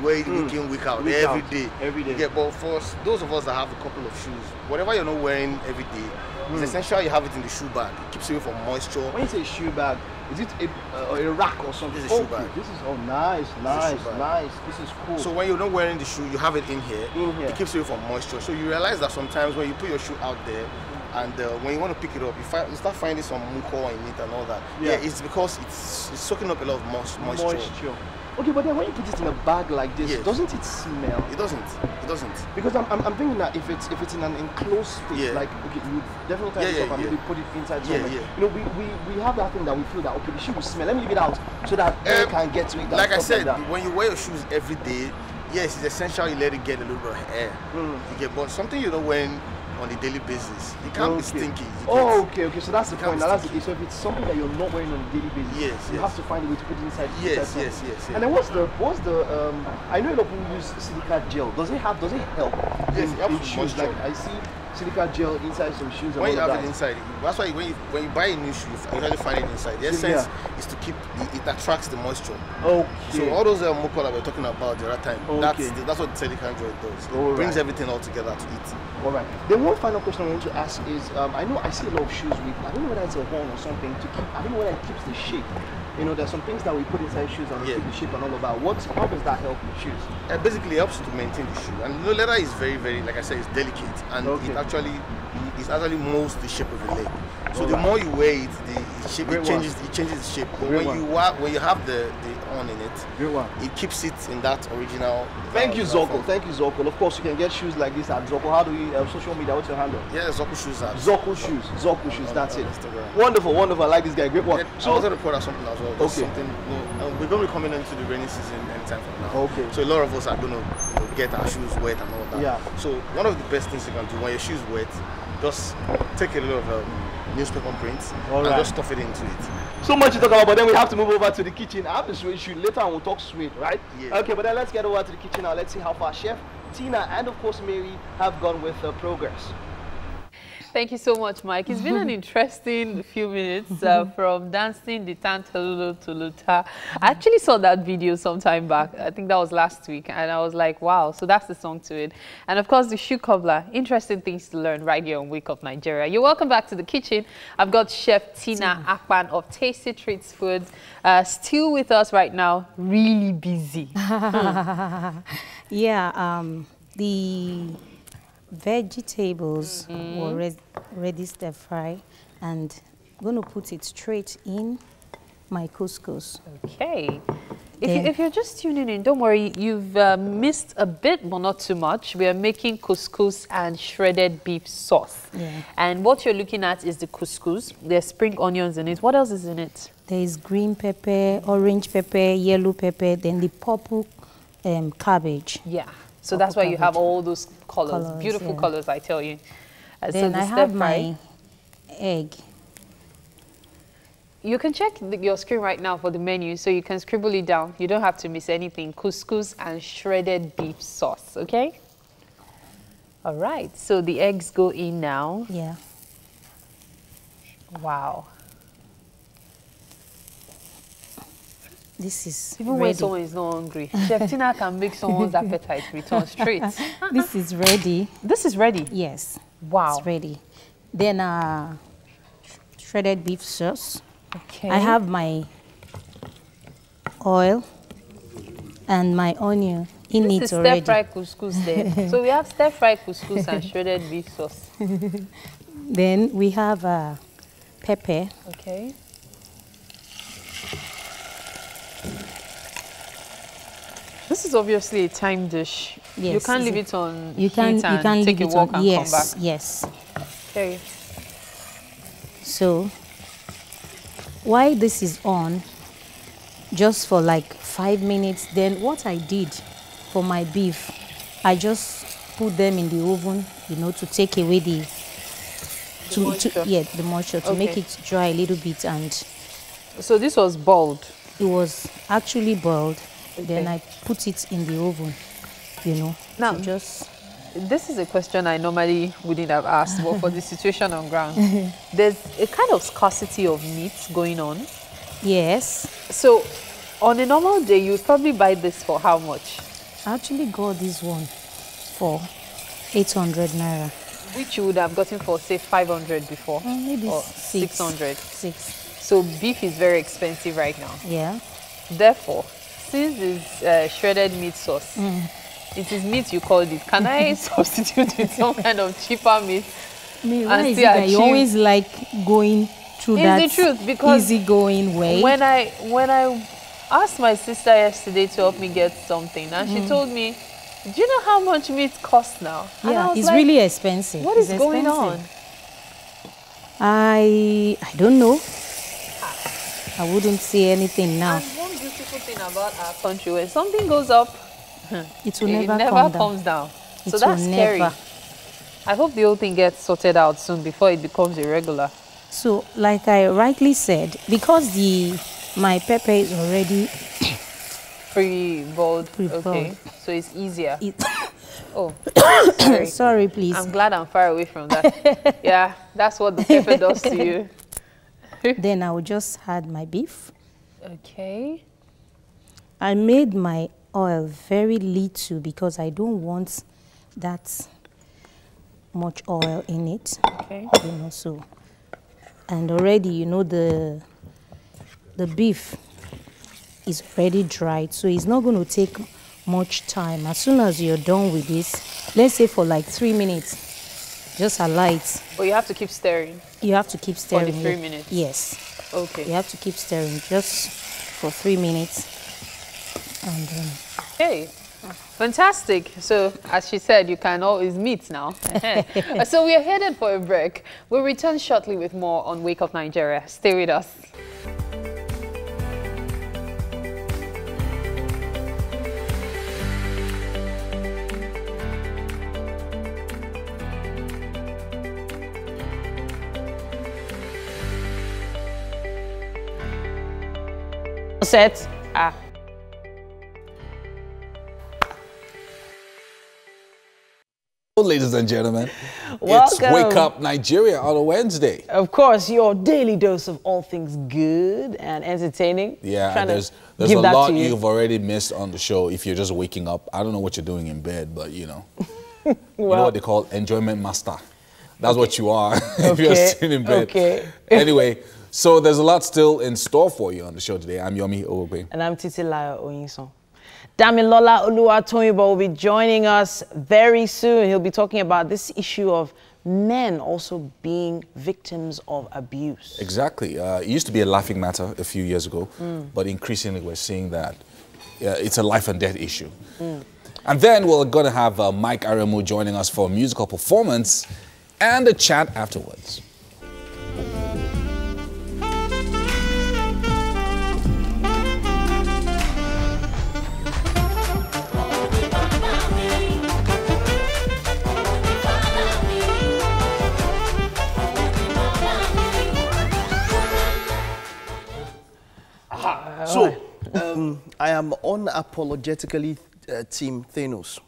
wear it week in, week out, every day. Every day. Yeah, but for those of us that have a couple of shoes, whatever you're not wearing every day, it's essential you have it in the shoe bag. It keeps away from moisture. When you say shoe bag, is it a rack or something? This is a shoe bag. This is nice. This is cool. So when you're not wearing the shoe, you have it in here. It keeps away from moisture. So you realize that sometimes when you put your shoe out there, and when you want to pick it up, you start finding some muco in it and all that. Yeah, it's because it's soaking up a lot of moisture. Okay, but then when you put it in a bag like this, doesn't it smell? It doesn't. It doesn't. Because I'm thinking that if it's in an enclosed space, like okay, you definitely tie it up and maybe put it inside somewhere. You know, we have that thing that we feel that okay, the shoe will smell. Let me leave it out so that air can get to it. Like I said, when you wear your shoes every day, yes, it's essential you let it get a little bit of air. You get, but something you're not wearing on a daily basis, it can't be stinky. Okay. So that's the point. Now that's the case. So if it's something that you're not wearing on a daily basis, you have to find a way to put it inside. Yes. And then what's the I know a lot of people use silica gel. Does it help? Yes, it helps shoes. Like I see silica gel inside some shoes. When you have it inside, that's why when you buy a new shoe, you usually find it inside. The essence is to keep it attracts the moisture. Okay. So all those muco that we're talking about the other time, that's what the silica gel does. It brings everything all together to eat. All right. Then one final question I want to ask is, I know I see a lot of shoes with, I don't know whether it's a horn or something to keep, I don't know whether it keeps the shape. You know, there's some things that we put inside shoes and keep the shape and all of that. How does that help with shoes? Basically, it helps to maintain the shoe. And the leather is very, very, like I said, it's delicate. And it actually molds the shape of the leg. So the more you wear it, it changes the shape. But when you have the on in it, it keeps it in that original. Thank you, Zoko. Thank you, Zoko. Of course, you can get shoes like this at Zoko. How do we social media? What's your handle? Yeah, Zoko shoes. Zoko shoes. That's it. Instagram. Wonderful. I like this guy. Great one. So I was going to put out something as well. We're going to be coming into the rainy season anytime from now. Okay. So a lot of us are going to get our shoes wet and all that. Yeah. So one of the best things you can do when your shoes wet, just take a little of newspaper prints and just stuff it into it. So much to talk about, but then we have to move over to the kitchen. I have the suede shoe. Later on we'll talk suede, right? Yeah. Okay, but then let's get over to the kitchen now. Let's see how far Chef Tina and of course Mary have gone with progress. Thank you so much, Mike. It's been an interesting few minutes from dancing the Tantalulu to Luta. I actually saw that video some time back. I think that was last week. And I was like, wow, so that's the song to it. And of course, the shoe cobbler. Interesting things to learn right here on Wake Up Nigeria. You're welcome back to the kitchen. I've got Chef Tina Akpan of Tasty Treats Foods still with us right now, really busy. Yeah, the vegetables were ready stir fry, and I'm going to put it straight in my couscous. Okay. If you're just tuning in, don't worry, you've missed a bit, but not too much. We are making couscous and shredded beef sauce. Yeah. And what you're looking at is the couscous. There's spring onions in it. What else is in it? There is green pepper, orange pepper, yellow pepper, then the purple cabbage. Yeah. So that's why you have all those colors, beautiful colors, I tell you. Then I have my egg. You can check your screen right now for the menu, so you can scribble it down. You don't have to miss anything. Couscous and shredded beef sauce, okay? All right, so the eggs go in now. Yeah. Wow. This is even ready. When someone is not hungry, Chef Tina can make someone's appetite return straight. This is ready. This is ready? Yes. Wow. It's ready. Then shredded beef sauce. Okay. I have my oil and my onion in it already. Stir-fried couscous there. So we have stir-fried couscous and shredded beef sauce. Then we have pepper. Okay. This is obviously a time dish. Yes, you can't leave it on you can take a walk and come back. Yes. Okay. So while this is on, just for like 5 minutes, then what I did for my beef, I just put them in the oven, you know, to take away the moisture, to make it dry a little bit. And so this was boiled? It was actually boiled. Okay. Then I put it in the oven, you know. Now, this is a question I normally wouldn't have asked, but for the situation on ground, there's a kind of scarcity of meat going on. Yes. So on a normal day, you would probably buy this for how much? I actually got this one for 800 naira. Which you would have gotten for, say, 500 before? Maybe or 600. 600. So beef is very expensive right now. Yeah. Therefore, since it's shredded meat sauce, it is meat you called it. Can I substitute with some kind of cheaper meat? Why is it that you always like going through that the truth, because easygoing way? When I asked my sister yesterday to help me get something, and she told me, do you know how much meat costs now? Yeah, it's like, really expensive. What is going on? I don't know. I wouldn't say anything now. And one beautiful thing about our country, when something goes up, it will it never comes down. So It that's will scary. never. I hope the whole thing gets sorted out soon before it becomes irregular. So, like I rightly said, because my pepper is already pre-boiled. Okay, so it's easier. Oh, sorry. Sorry, please. I'm glad I'm far away from that. Yeah, that's what the pepper does to you. Then I will just add my beef. Okay. I made my oil very little because I don't want that much oil in it. Okay. You know, so, and already, you know, the beef is already dried, so it's not going to take much time. As soon as you're done with this, let's say for like 3 minutes, just allow it. But you have to keep stirring. You have to keep stirring. For the 3 minutes? Yes. Okay. You have to keep stirring just for 3 minutes. And then... Okay. Fantastic. So, as she said, you can always meet now. So, we are headed for a break. We'll return shortly with more on Wake Up Nigeria. Stay with us. Set. Ladies and gentlemen, Welcome. It's Wake Up Nigeria on a Wednesday. Of course, your daily dose of all things good and entertaining. Yeah, Trying there's to a give that lot to you. you've already missed on the show if you're just waking up. I don't know what you're doing in bed, but you know. You know what they call enjoyment master. That's what you are if you're sitting in bed. Okay. Anyway, so there's a lot still in store for you on the show today. I'm Yomi Owogbe. And I'm Titilayo Oyinson. Damilola Oluwatoyinbo will be joining us very soon. He'll be talking about this issue of men also being victims of abuse. Exactly. It used to be a laughing matter a few years ago, but increasingly we're seeing that it's a life and death issue. And then we're going to have Mike Aremu joining us for a musical performance and a chat afterwards. So, I am unapologetically Team Thanos.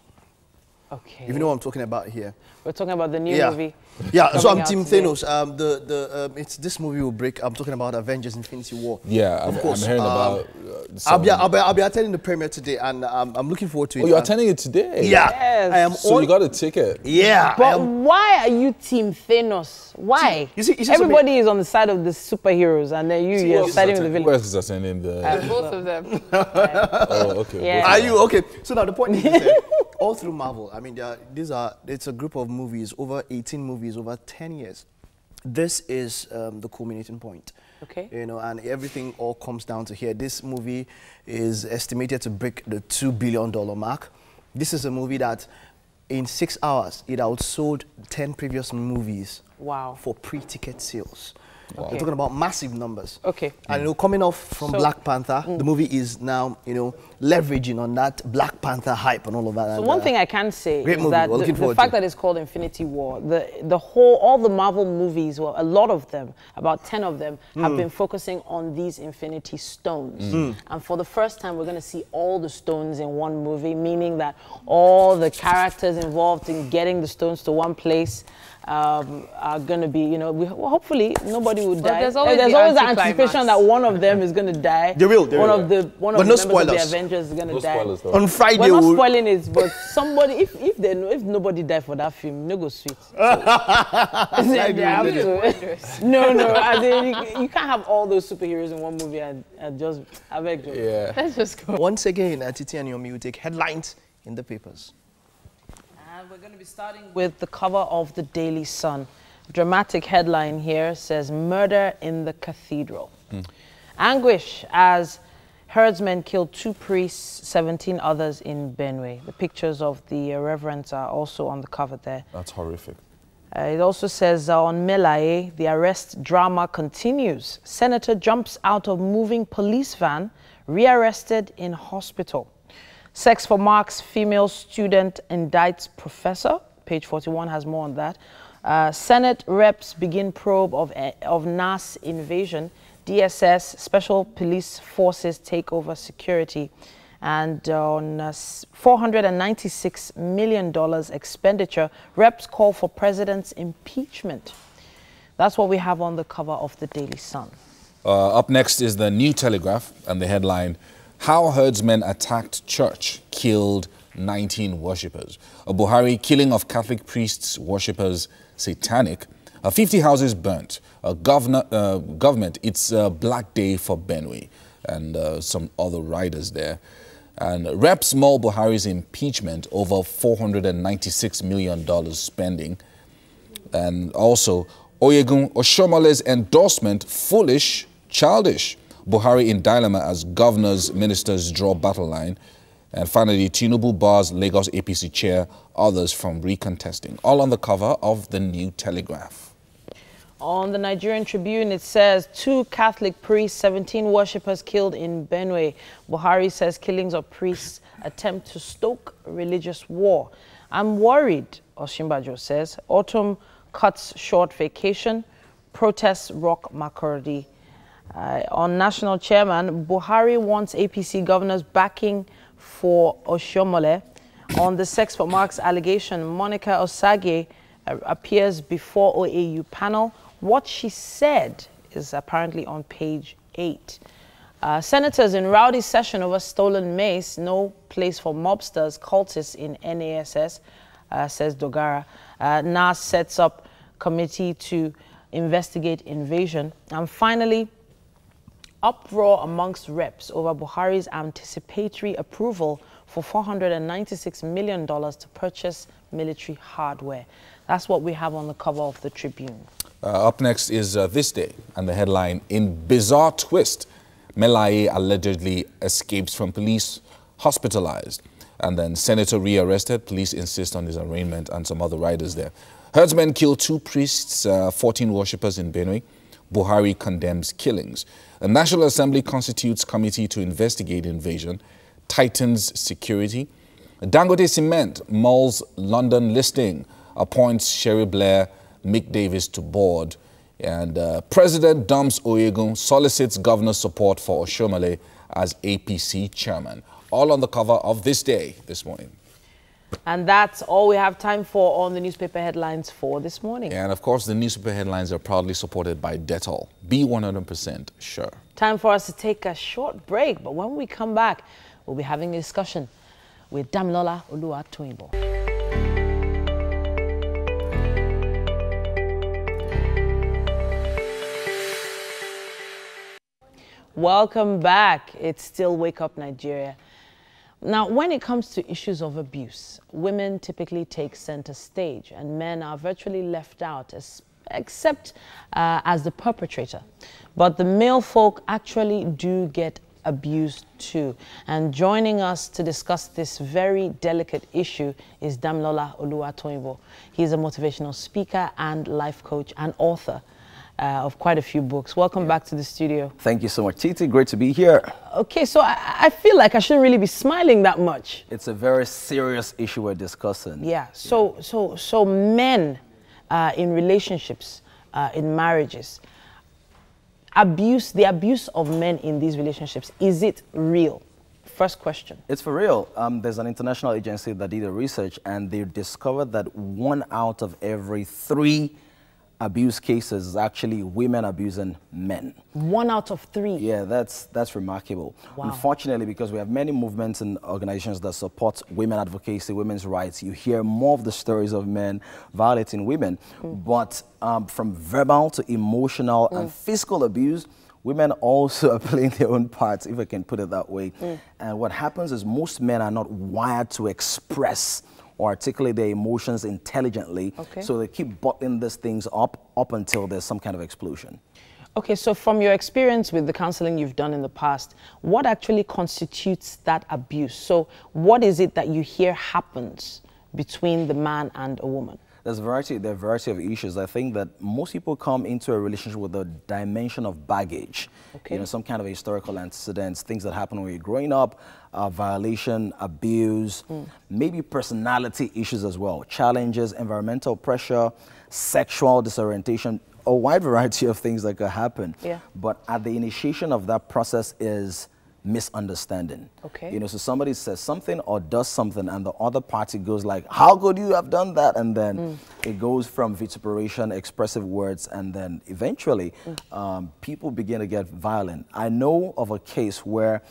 Okay. If you know what I'm talking about here. We're talking about the new movie. Yeah, so I'm out Team today. Thanos. It's this movie will break. I'm talking about Avengers: Infinity War. Yeah, of I'm course. hearing about. I'll be attending the premiere today, and I'm looking forward to it. Oh, you're attending it today? Yeah, Yes. I am. So you got a ticket? Yeah, But why are you Team Thanos? Why? You see, everybody is on the side of the superheroes, and then you're siding with the Who villains. else is attending the? Both of them. Oh, okay. Yeah. Are you okay? So now the point is that all through Marvel, I mean, it's a group of movies, over 18 movies, over 10 years. This is the culminating point. Okay. You know, and everything all comes down to here. This movie is estimated to break the $2 billion mark. This is a movie that in 6 hours, it outsold 10 previous movies. Wow. For pre-ticket sales. Wow. We're talking about massive numbers. Okay. And you know, coming off from So- Black Panther, the movie is now, you know, leveraging on that Black Panther hype and all of that. So and, one thing I can say great is movie. that We're looking the forward fact to it. that it's called Infinity War, all the Marvel movies, well, a lot of them, about 10 of them, have been focusing on these Infinity Stones. And for the first time, we're going to see all the stones in one movie, meaning that all the characters involved in getting the stones to one place are going to be, you know, hopefully nobody will die. There's always, the anticipation that one of them is going to die. They will. One of the members of the Avengers is going to die. On Friday, we're not spoiling it, but somebody, if nobody died for that film, no go sweet. So, no. As in, you can't have all those superheroes in one movie and just have it. Yeah. Let's just go. Once again, Titi and Yomi will take headlines in the papers. And we're going to be starting with the cover of the Daily Sun. Dramatic headline here says, "Murder in the Cathedral." Anguish as herdsmen killed 2 priests, 17 others in Benue. The pictures of the reverends are also on the cover there. That's horrific. It also says on Melaye, the arrest drama continues. Senator jumps out of moving police van, rearrested in hospital. Sex for Marks, female student indicts professor. Page 41 has more on that. Senate reps begin probe of NAS invasion. DSS, Special Police Forces take over security. And on $496 million expenditure, reps call for president's impeachment. That's what we have on the cover of the Daily Sun. Up next is the New Telegraph and the headline, "How Herdsmen Attacked Church Killed 19 Worshippers." A Buhari killing of Catholic priests, worshippers, satanic. 50 houses burnt. Government, it's a black day for Benue, and some other riders there. And reps maul Buhari's impeachment over $496 million spending. And also, Oyegun Oshomole's endorsement, foolish, childish. Buhari in dilemma as governors, ministers draw battle line. And finally, Tinubu bars Lagos APC chair, others from recontesting. All on the cover of the New Telegraph. On the Nigerian Tribune, it says 2 Catholic priests, 17 worshippers killed in Benue. Buhari says killings of priests attempt to stoke religious war. "I'm worried," Osinbajo says. Autumn cuts short vacation. Protests rock Makurdi. On national chairman, Buhari wants APC governors backing for Oshiomhole. On the Sex for Marks allegation, Monica Osage appears before OAU panel. What she said is apparently on page 8. Senators in rowdy session over stolen mace. No place for mobsters, cultists in NASS, says Dogara. NAS sets up committee to investigate invasion. And finally, uproar amongst reps over Buhari's anticipatory approval for $496 million to purchase military hardware. That's what we have on the cover of the Tribune. Up next is This Day, and the headline, "In bizarre twist, Melaye allegedly escapes from police, hospitalized." And then Senator rearrested, police insist on his arraignment, and some other riders there. Herdsmen kill 2 priests, 14 worshippers in Benue. Buhari condemns killings. The National Assembly constitutes committee to investigate invasion, tightens security. Dangote Cement mauls London listing, appoints Sherry Blair, Mick Davis to board. And President dumps Oyegun, solicits governor support for Oshiomhole as APC chairman. All on the cover of This Day this morning. And that's all we have time for on the newspaper headlines for this morning. And of course, the newspaper headlines are proudly supported by Dettol. Be 100% sure. Time for us to take a short break, but when we come back, we'll be having a discussion with Damilola Oluwatoyinbo. Welcome back. It's still Wake Up Nigeria. Now, when it comes to issues of abuse, women typically take center stage and men are virtually left out, except as the perpetrator. But the male folk actually do get abused too. And joining us to discuss this very delicate issue is Damilola Oluwatoyinbo. He's a motivational speaker and life coach and author of quite a few books. Welcome back to the studio. Thank you so much, Titi. Great to be here. Okay, so I feel like I shouldn't really be smiling that much. It's a very serious issue we're discussing. Yeah. So men in relationships, in marriages, the abuse of men in these relationships, is it real? First question. It's for real. There's an international agency that did a research, and they discovered that 1 out of every 3 abuse cases is actually women abusing men. 1 out of 3. Yeah, that's remarkable. Wow. Unfortunately, because we have many movements and organizations that support women advocacy, women's rights, you hear more of the stories of men violating women. But from verbal to emotional and physical abuse, women also are playing their own parts, if I can put it that way. And what happens is most men are not wired to express or articulate their emotions intelligently. So they keep bottling these things up until there's some kind of explosion. Okay, so from your experience with the counseling you've done in the past, what actually constitutes that abuse? So what is it that you hear happens between the man and a woman? There are a variety of issues. I think that most people come into a relationship with a dimension of baggage. You know, some kind of historical antecedents, things that happen when you're growing up, violation, abuse, maybe personality issues as well, challenges, environmental pressure, sexual disorientation, a wide variety of things that could happen. But at the initiation of that process is misunderstanding. You know, so somebody says something or does something and the other party goes like, how could you have done that? And then it goes from vituperation, expressive words, and then eventually people begin to get violent. I know of a case where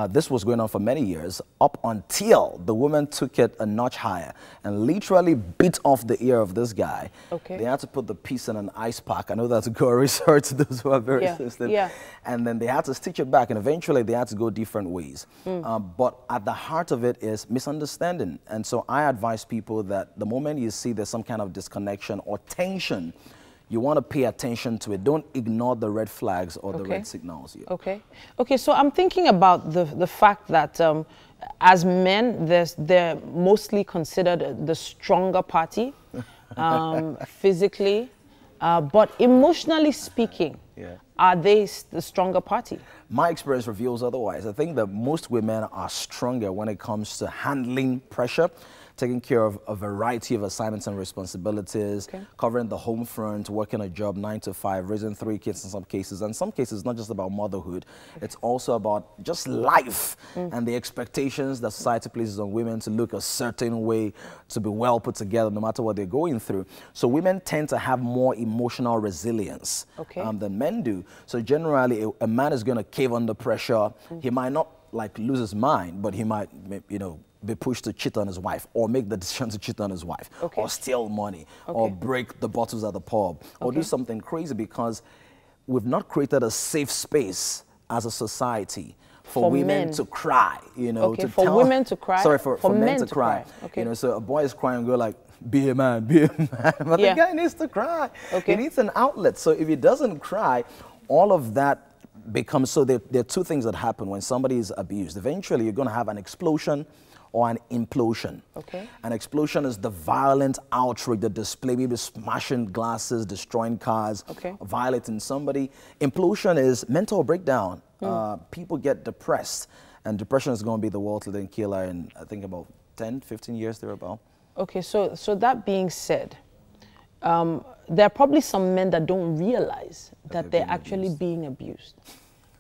this was going on for many years, up until the woman took it a notch higher and literally bit off the ear of this guy. They had to put the piece in an ice pack. I know that's a gory resort to those who are very sensitive. And then they had to stitch it back, and eventually they had to go different ways. But at the heart of it is misunderstanding. And so I advise people that the moment you see there's some kind of disconnection or tension, you want to pay attention to it. Don't ignore the red flags or the red signals. Okay, so I'm thinking about the fact that as men, they're mostly considered the stronger party, physically, but emotionally speaking, are they the stronger party? My experience reveals otherwise. I think that most women are stronger when it comes to handling pressure, taking care of a variety of assignments and responsibilities, covering the home front, working a job 9 to 5, raising 3 kids in some cases. And some cases, not just about motherhood, it's also about just life and the expectations that society places on women to look a certain way, to be well put together no matter what they're going through. So women tend to have more emotional resilience than men do. So generally, a man is going to cave under pressure. He might not like lose his mind, but he might, you know, be pushed to cheat on his wife, or make the decision to cheat on his wife, or steal money, or break the bottles at the pub, or do something crazy, because we've not created a safe space as a society for women to cry, you know. For women to cry? Sorry, for men to cry. You know, so a boy is crying and go like, be a man, be a man. But the guy needs to cry. He needs an outlet. So if he doesn't cry, all of that becomes, so there are two things that happen when somebody is abused. Eventually, you're going to have an explosion or an implosion. An explosion is the violent outrage, the display, maybe smashing glasses, destroying cars, violating somebody. Implosion is mental breakdown. People get depressed, and depression is going to be the world-leading killer in, I think, about 10, 15 years thereabout. Okay, so that being said, there are probably some men that don't realize that they're actually being abused.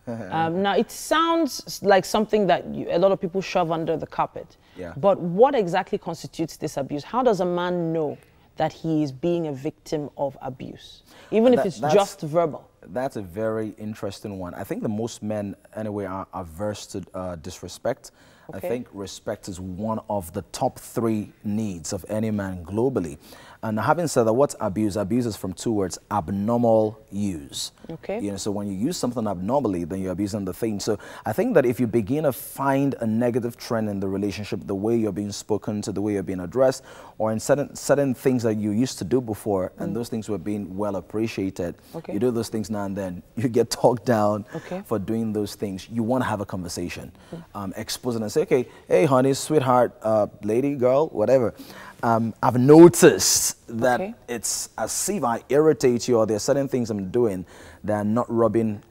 Now, it sounds like something that a lot of people shove under the carpet. But what exactly constitutes this abuse? How does a man know that he is being a victim of abuse, even if it's just verbal? That's a very interesting one. I think that most men, anyway, are averse to disrespect. I think respect is one of the top 3 needs of any man globally. And having said that, what's abuse? Abuse is from 2 words: abnormal use. You know, so when you use something abnormally, then you're abusing the thing. So I think that if you begin to find a negative trend in the relationship, the way you're being spoken to, the way you're being addressed, or in certain things that you used to do before, and those things were being well appreciated, you do those things now and then, you get talked down for doing those things. You want to have a conversation, exposing and say, okay, hey honey, sweetheart, lady, girl, whatever. I've noticed that it's as if I irritate you, or there are certain things I'm doing that are not rubbing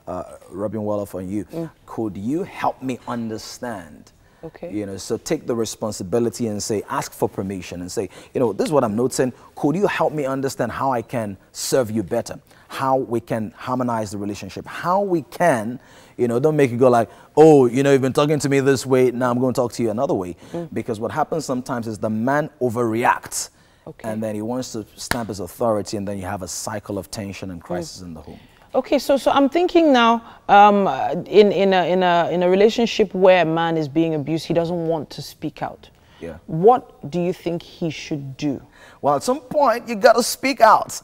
well off on you. Could you help me understand Okay. You know, so take the responsibility and say, ask for permission and say, you know, this is what I'm noticing. Could you help me understand how I can serve you better? How we can harmonize the relationship? How we can, you know, don't make it go like, oh, you know, you've been talking to me this way, now I'm going to talk to you another way. Because what happens sometimes is the man overreacts. Okay. And then he wants to stamp his authority, and then you have a cycle of tension and crisis in the home. Okay, so I'm thinking now, in a relationship where a man is being abused, he doesn't want to speak out. Yeah. What do you think he should do? Well, at some point, you got to speak out.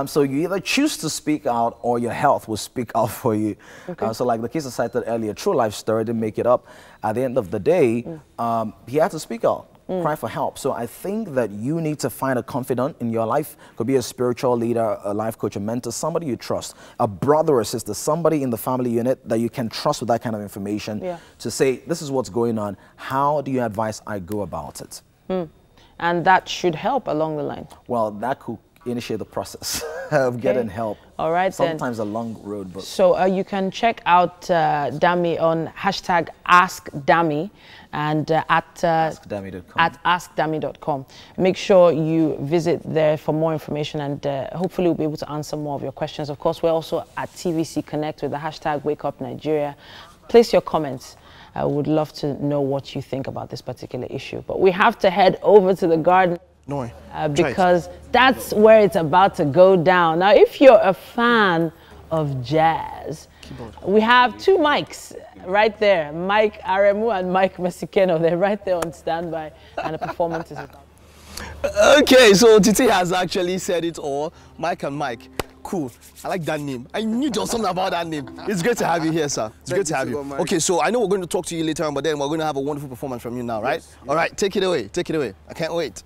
So you either choose to speak out, or your health will speak out for you. Okay. So like the case I cited earlier, true life story, didn't make it up. At the end of the day, he had to speak out. Cry for help. So I think that you need to find a confidant in your life. Could be a spiritual leader, a life coach, a mentor, somebody you trust, a brother or sister, somebody in the family unit that you can trust with that kind of information to say, this is what's going on. How do you advise I go about it? And that should help along the line. Well, that could initiate the process of getting help. All right, sometimes a long road. But so you can check out Dami on hashtag AskDami and at AskDami.com. Make sure you visit there for more information, and hopefully we'll be able to answer more of your questions. Of course, we're also at TVC Connect with the hashtag WakeUpNigeria. Place your comments. I would love to know what you think about this particular issue. But we have to head over to the garden. Because that's where it's about to go down. Now, if you're a fan of jazz, we have two mics right there, Mike Aremu and Mike Mesikeno. They're right there on standby, and the performance is about. Okay, so Titi has actually said it all. Mike and Mike. Cool. I like that name. I knew there was something about that name. It's great to have you here, sir. It's great to have you. Okay, so I know we're going to talk to you later on, but then we're going to have a wonderful performance from you now, right? Yes. All right, take it away. Take it away. I can't wait.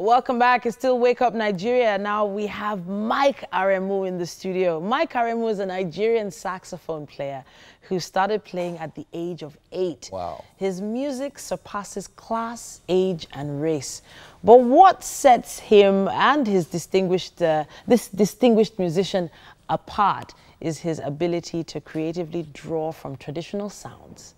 welcome back. It's still Wake Up Nigeria. Now we have Mike Aremu in the studio. Mike Aremu is a Nigerian saxophone player who started playing at the age of 8. Wow. His music surpasses class, age, and race. But what sets him and his this distinguished musician apart is his ability to creatively draw from traditional sounds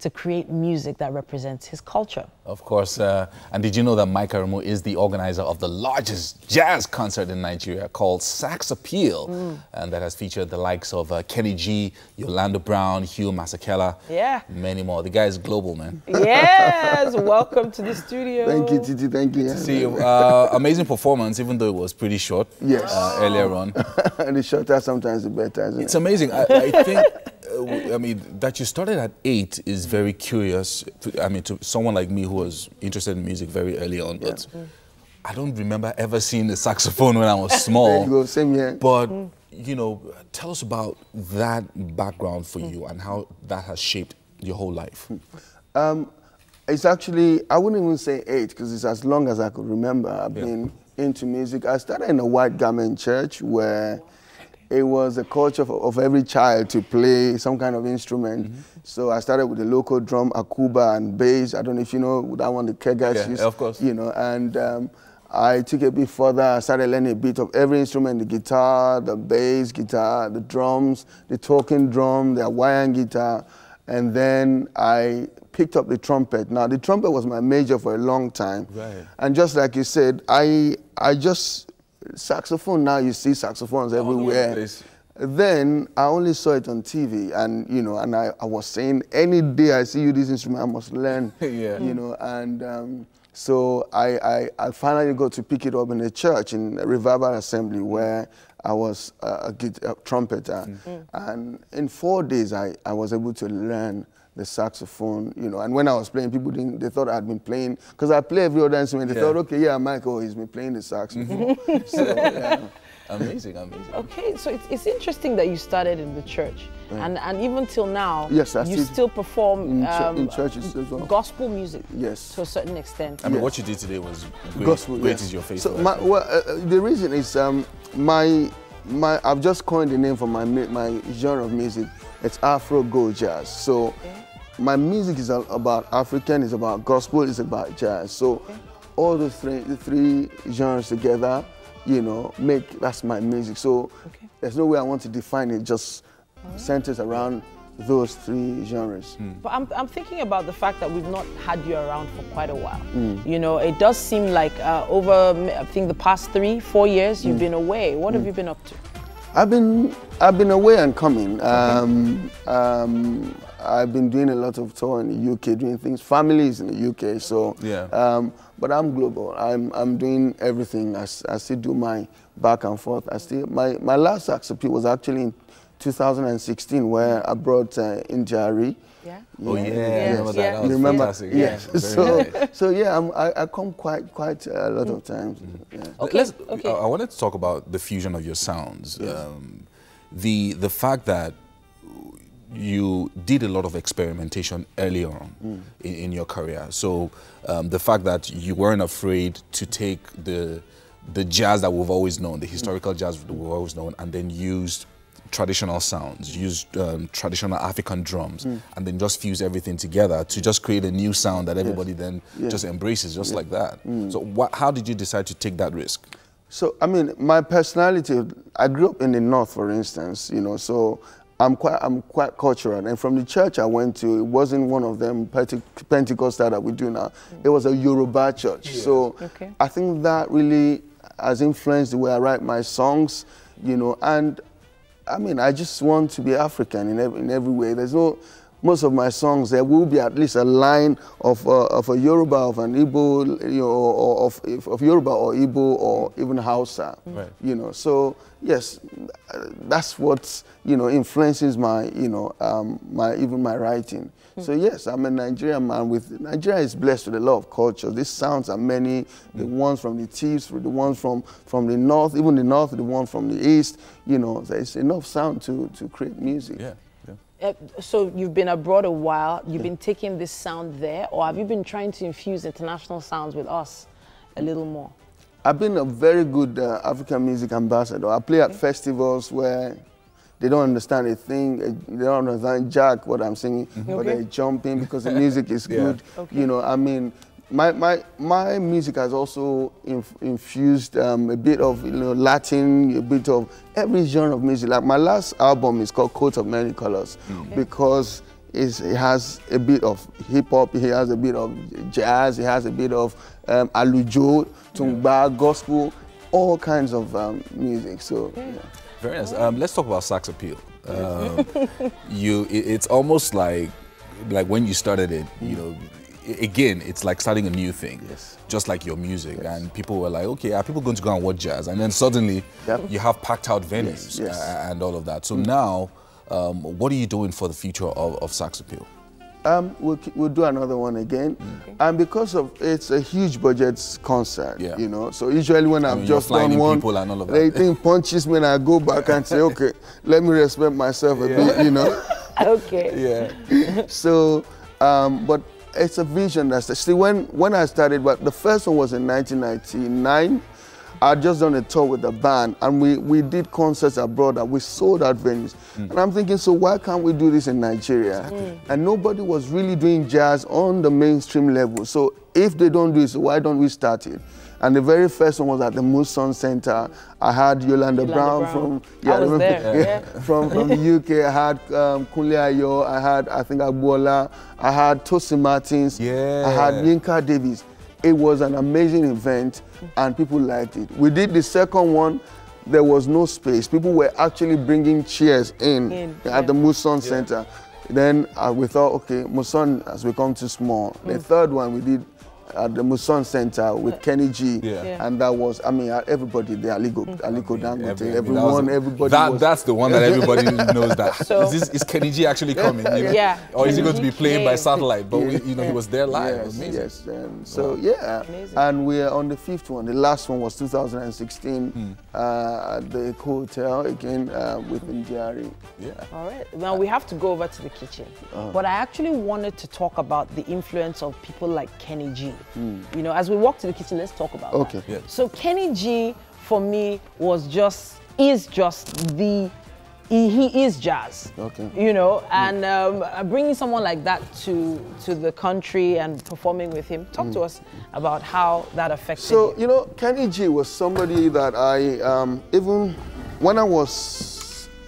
to create music that represents his culture. Of course, and did you know that Mike Aremu is the organizer of the largest jazz concert in Nigeria called 25thApril, and that has featured the likes of Kenny G, Yolanda Brown, Hugh Masekela, many more. The guy is global, man. Yes, welcome to the studio. Thank you, Titi, thank you. See, amazing performance, even though it was pretty short earlier on. And the shorter sometimes the better, isn't it? It's amazing. I think, I mean, that you started at 8 is very curious. I mean, to someone like me who was interested in music very early on, but I don't remember ever seeing a saxophone when I was small. There you go, same here. But, you know, tell us about that background for you and how that has shaped your whole life. It's actually, I wouldn't even say 8, because it's as long as I could remember. I've been into music. I started in a white garment church where it was a culture of every child to play some kind of instrument. So I started with the local drum, akuba, and bass. I don't know if you know that one, the kegas use. Yeah, of course. You know, and I took it a bit further. I started learning a bit of every instrument, the guitar, the bass guitar, the drums, the talking drum, the Hawaiian guitar. And then I picked up the trumpet. Now, the trumpet was my major for a long time. Right. And just like you said, I just, saxophone, now you see saxophones everywhere. Then I only saw it on TV, and you know, and I was saying, any day I see you this instrument, I must learn. You know, and so I finally got to pick it up in a church, in a revival assembly, where I was a trumpeter. And in 4 days, I was able to learn the saxophone, you know, and when I was playing, people they thought I'd been playing, because I play every other instrument. They thought, okay, yeah, Michael, he's been playing the saxophone. So, yeah. Amazing, amazing. Okay, so it's interesting that you started in the church, and even till now, yes, you still perform in churches as well. Gospel music. Yes, to a certain extent. I mean, what you did today was great. Gospel. Great is your face. So the reason is I've just coined the name for my genre of music. It's Afro Go Jazz. So my music is about African, it's about gospel, it's about jazz. So all the three genres together, you know, that's my music. So there's no way I want to define it, just centers around those 3 genres. But I'm thinking about the fact that we've not had you around for quite a while. You know, it does seem like over, I think, the past 3-4 years, you've been away. What have you been up to? I've been away and coming. I've been doing a lot of tour in the UK, doing things. Family is in the UK, so but I'm global. I'm doing everything. I still do my back and forth. My last sax appeal was actually in 2016, where I brought Injari. Oh yeah, yes. you remember? Fantastic. Yes. So yeah, I come quite a lot of times. I wanted to talk about the fusion of your sounds. The fact that you did a lot of experimentation early on in your career. So the fact that you weren't afraid to take the jazz that we've always known, the historical jazz that we've always known, and then used traditional sounds, used traditional African drums, and then just fuse everything together to just create a new sound that everybody then just embraces, just like that. So how did you decide to take that risk? So, I mean, my personality, I grew up in the North, for instance, you know, so I'm quite cultural. And from the church I went to, it wasn't one of them Pentecostal that we do now. It was a Yoruba church. So I think that really has influenced the way I write my songs, you know, and I mean, I just want to be African in every way. There's no, most of my songs, there will be at least a line of a Yoruba, of an Igbo, you know, or of Yoruba or Igbo or even Hausa, you know. So yes, that's what, you know, influences my, you know, even my writing. So yes, I'm a Nigerian man. Nigeria is blessed with a lot of culture. These sounds are many. The ones from the Chiefs, the ones from the North, even the North, the ones from the East. You know, there's enough sound to create music. So you've been abroad a while. You've been taking this sound there, or have you been trying to infuse international sounds with us? a little more? I've been a very good African music ambassador. I play at festivals where they don't understand a thing, they don't understand jack what I'm singing, but they're jumping because the music is good. You know, I mean, my music has also infused a bit of Latin, a bit of every genre of music. Like my last album is called Coat of Many Colors because it has a bit of hip hop, it has a bit of jazz, it has a bit of alujo, tungba, gospel, all kinds of music. So yeah. Very nice. Let's talk about Sax Appeal. It's almost like when you started it, you know, again, it's like starting a new thing, just like your music. And people were like, okay, are people going to go and watch jazz? And then suddenly you have packed out venues and all of that. So now, what are you doing for the future of Sax Appeal? We'll do another one again, and because of it's a huge budget concert, you know. So usually when I've just done one, and all of that. they think punches me, and I go back and say, okay, let me respect myself a bit, you know. Okay. So, but it's a vision that's see when I started. But the first one was in 1999. I'd just done a tour with the band, and we did concerts abroad and we sold out venues. And I'm thinking, so why can't we do this in Nigeria? And nobody was really doing jazz on the mainstream level. So if they don't do it, so why don't we start it? And the very first one was at the Muson Center. I had Yolanda Brown from from the UK. I had Kunle Ayo. I had I think Abuola. I had Tosin Martins. I had Yinka Davis. It was an amazing event and people liked it. We did the second one, there was no space. People were actually bringing chairs in at the Muson Center. Then we thought, okay, Muson has become too small. The third one we did at the Muson Center with Kenny G, and that was, I mean, everybody there, Aliko Dangote, everybody. That's the one that everybody knows. That so, is Kenny G actually coming? You know? Or is he going to be playing by satellite? But he was there live. Yes, so and we're on the fifth one. The last one was 2016 at the Eco Hotel again with Ndiari. All right. Now we have to go over to the kitchen, but I actually wanted to talk about the influence of people like Kenny G. You know, as we walk to the kitchen, let's talk about that. So Kenny G, for me, is jazz. You know, and bringing someone like that to the country and performing with him. Talk to us about how that affected you. So, you know, Kenny G was somebody that I, even when I was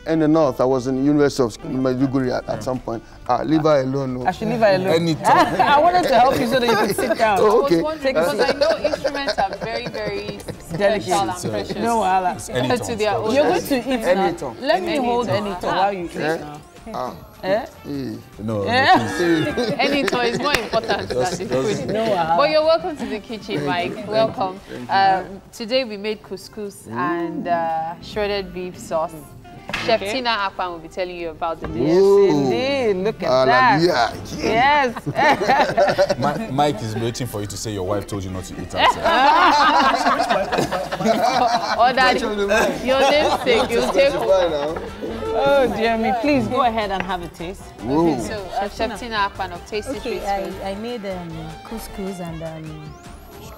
in the north, I was in the University of Maiduguri at some point. Leave her alone. No. I should leave her alone. Anytime. I wanted to help you so that you could sit down. I was wondering, because I know instruments are very, very delicate and precious. No, to their own. You're going to eat now. Let me hold any tone while you eat now. No. Any toy is more important than the food. But you're welcome to the kitchen, Mike. Welcome. Today we made couscous and shredded beef sauce. Chef Tina Akpan will be telling you about the dish. Yes, indeed. Look at that. Yes. Mike is waiting for you to say your wife told you not to eat outside. Or that your namesake, you'll take over. Oh, dear me. Please go ahead and have a taste. Okay, so Chef Tina Akpan of Tasty Treats. I made couscous and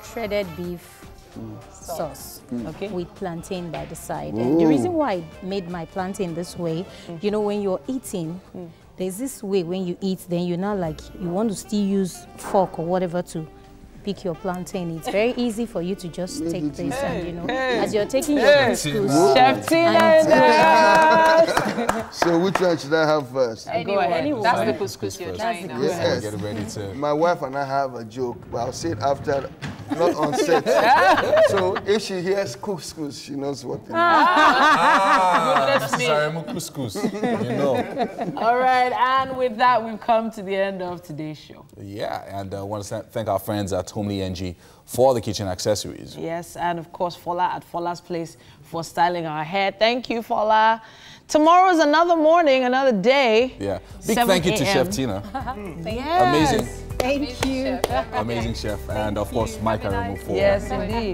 shredded beef sauce with plantain by the side. And the reason why I made my plantain this way, you know, when you're eating, there's this way when you eat, then you're not like, you want to still use fork or whatever to pick your plantain. It's very easy for you to just take this and, you know, as you're taking your couscous. Chef Tina. So which one should I have first? Anyone. That's the couscous you're trying now. Yes. Get ready to. My wife and I have a joke, but I'll say it after, not on set. So if she hears couscous, she knows what it is. Couscous. You know. All right, and with that, we've come to the end of today's show. Yeah, and I want to thank our friends at Homely NG for the kitchen accessories. Yes, and of course, Fola at Fola's Place for styling our hair. Thank you, Fola. Tomorrow's another morning, another day. Yeah. Big thank you to Chef Tina. Amazing. Thank you. Amazing chef. And of course, Mike Aremu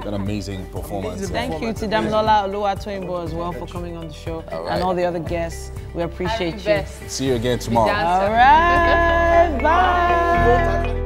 for an amazing performance. Thank you to Damlola Oluwatoyinbo as well for coming on the show. And all the other guests. We appreciate you. See you again tomorrow. All right. Bye.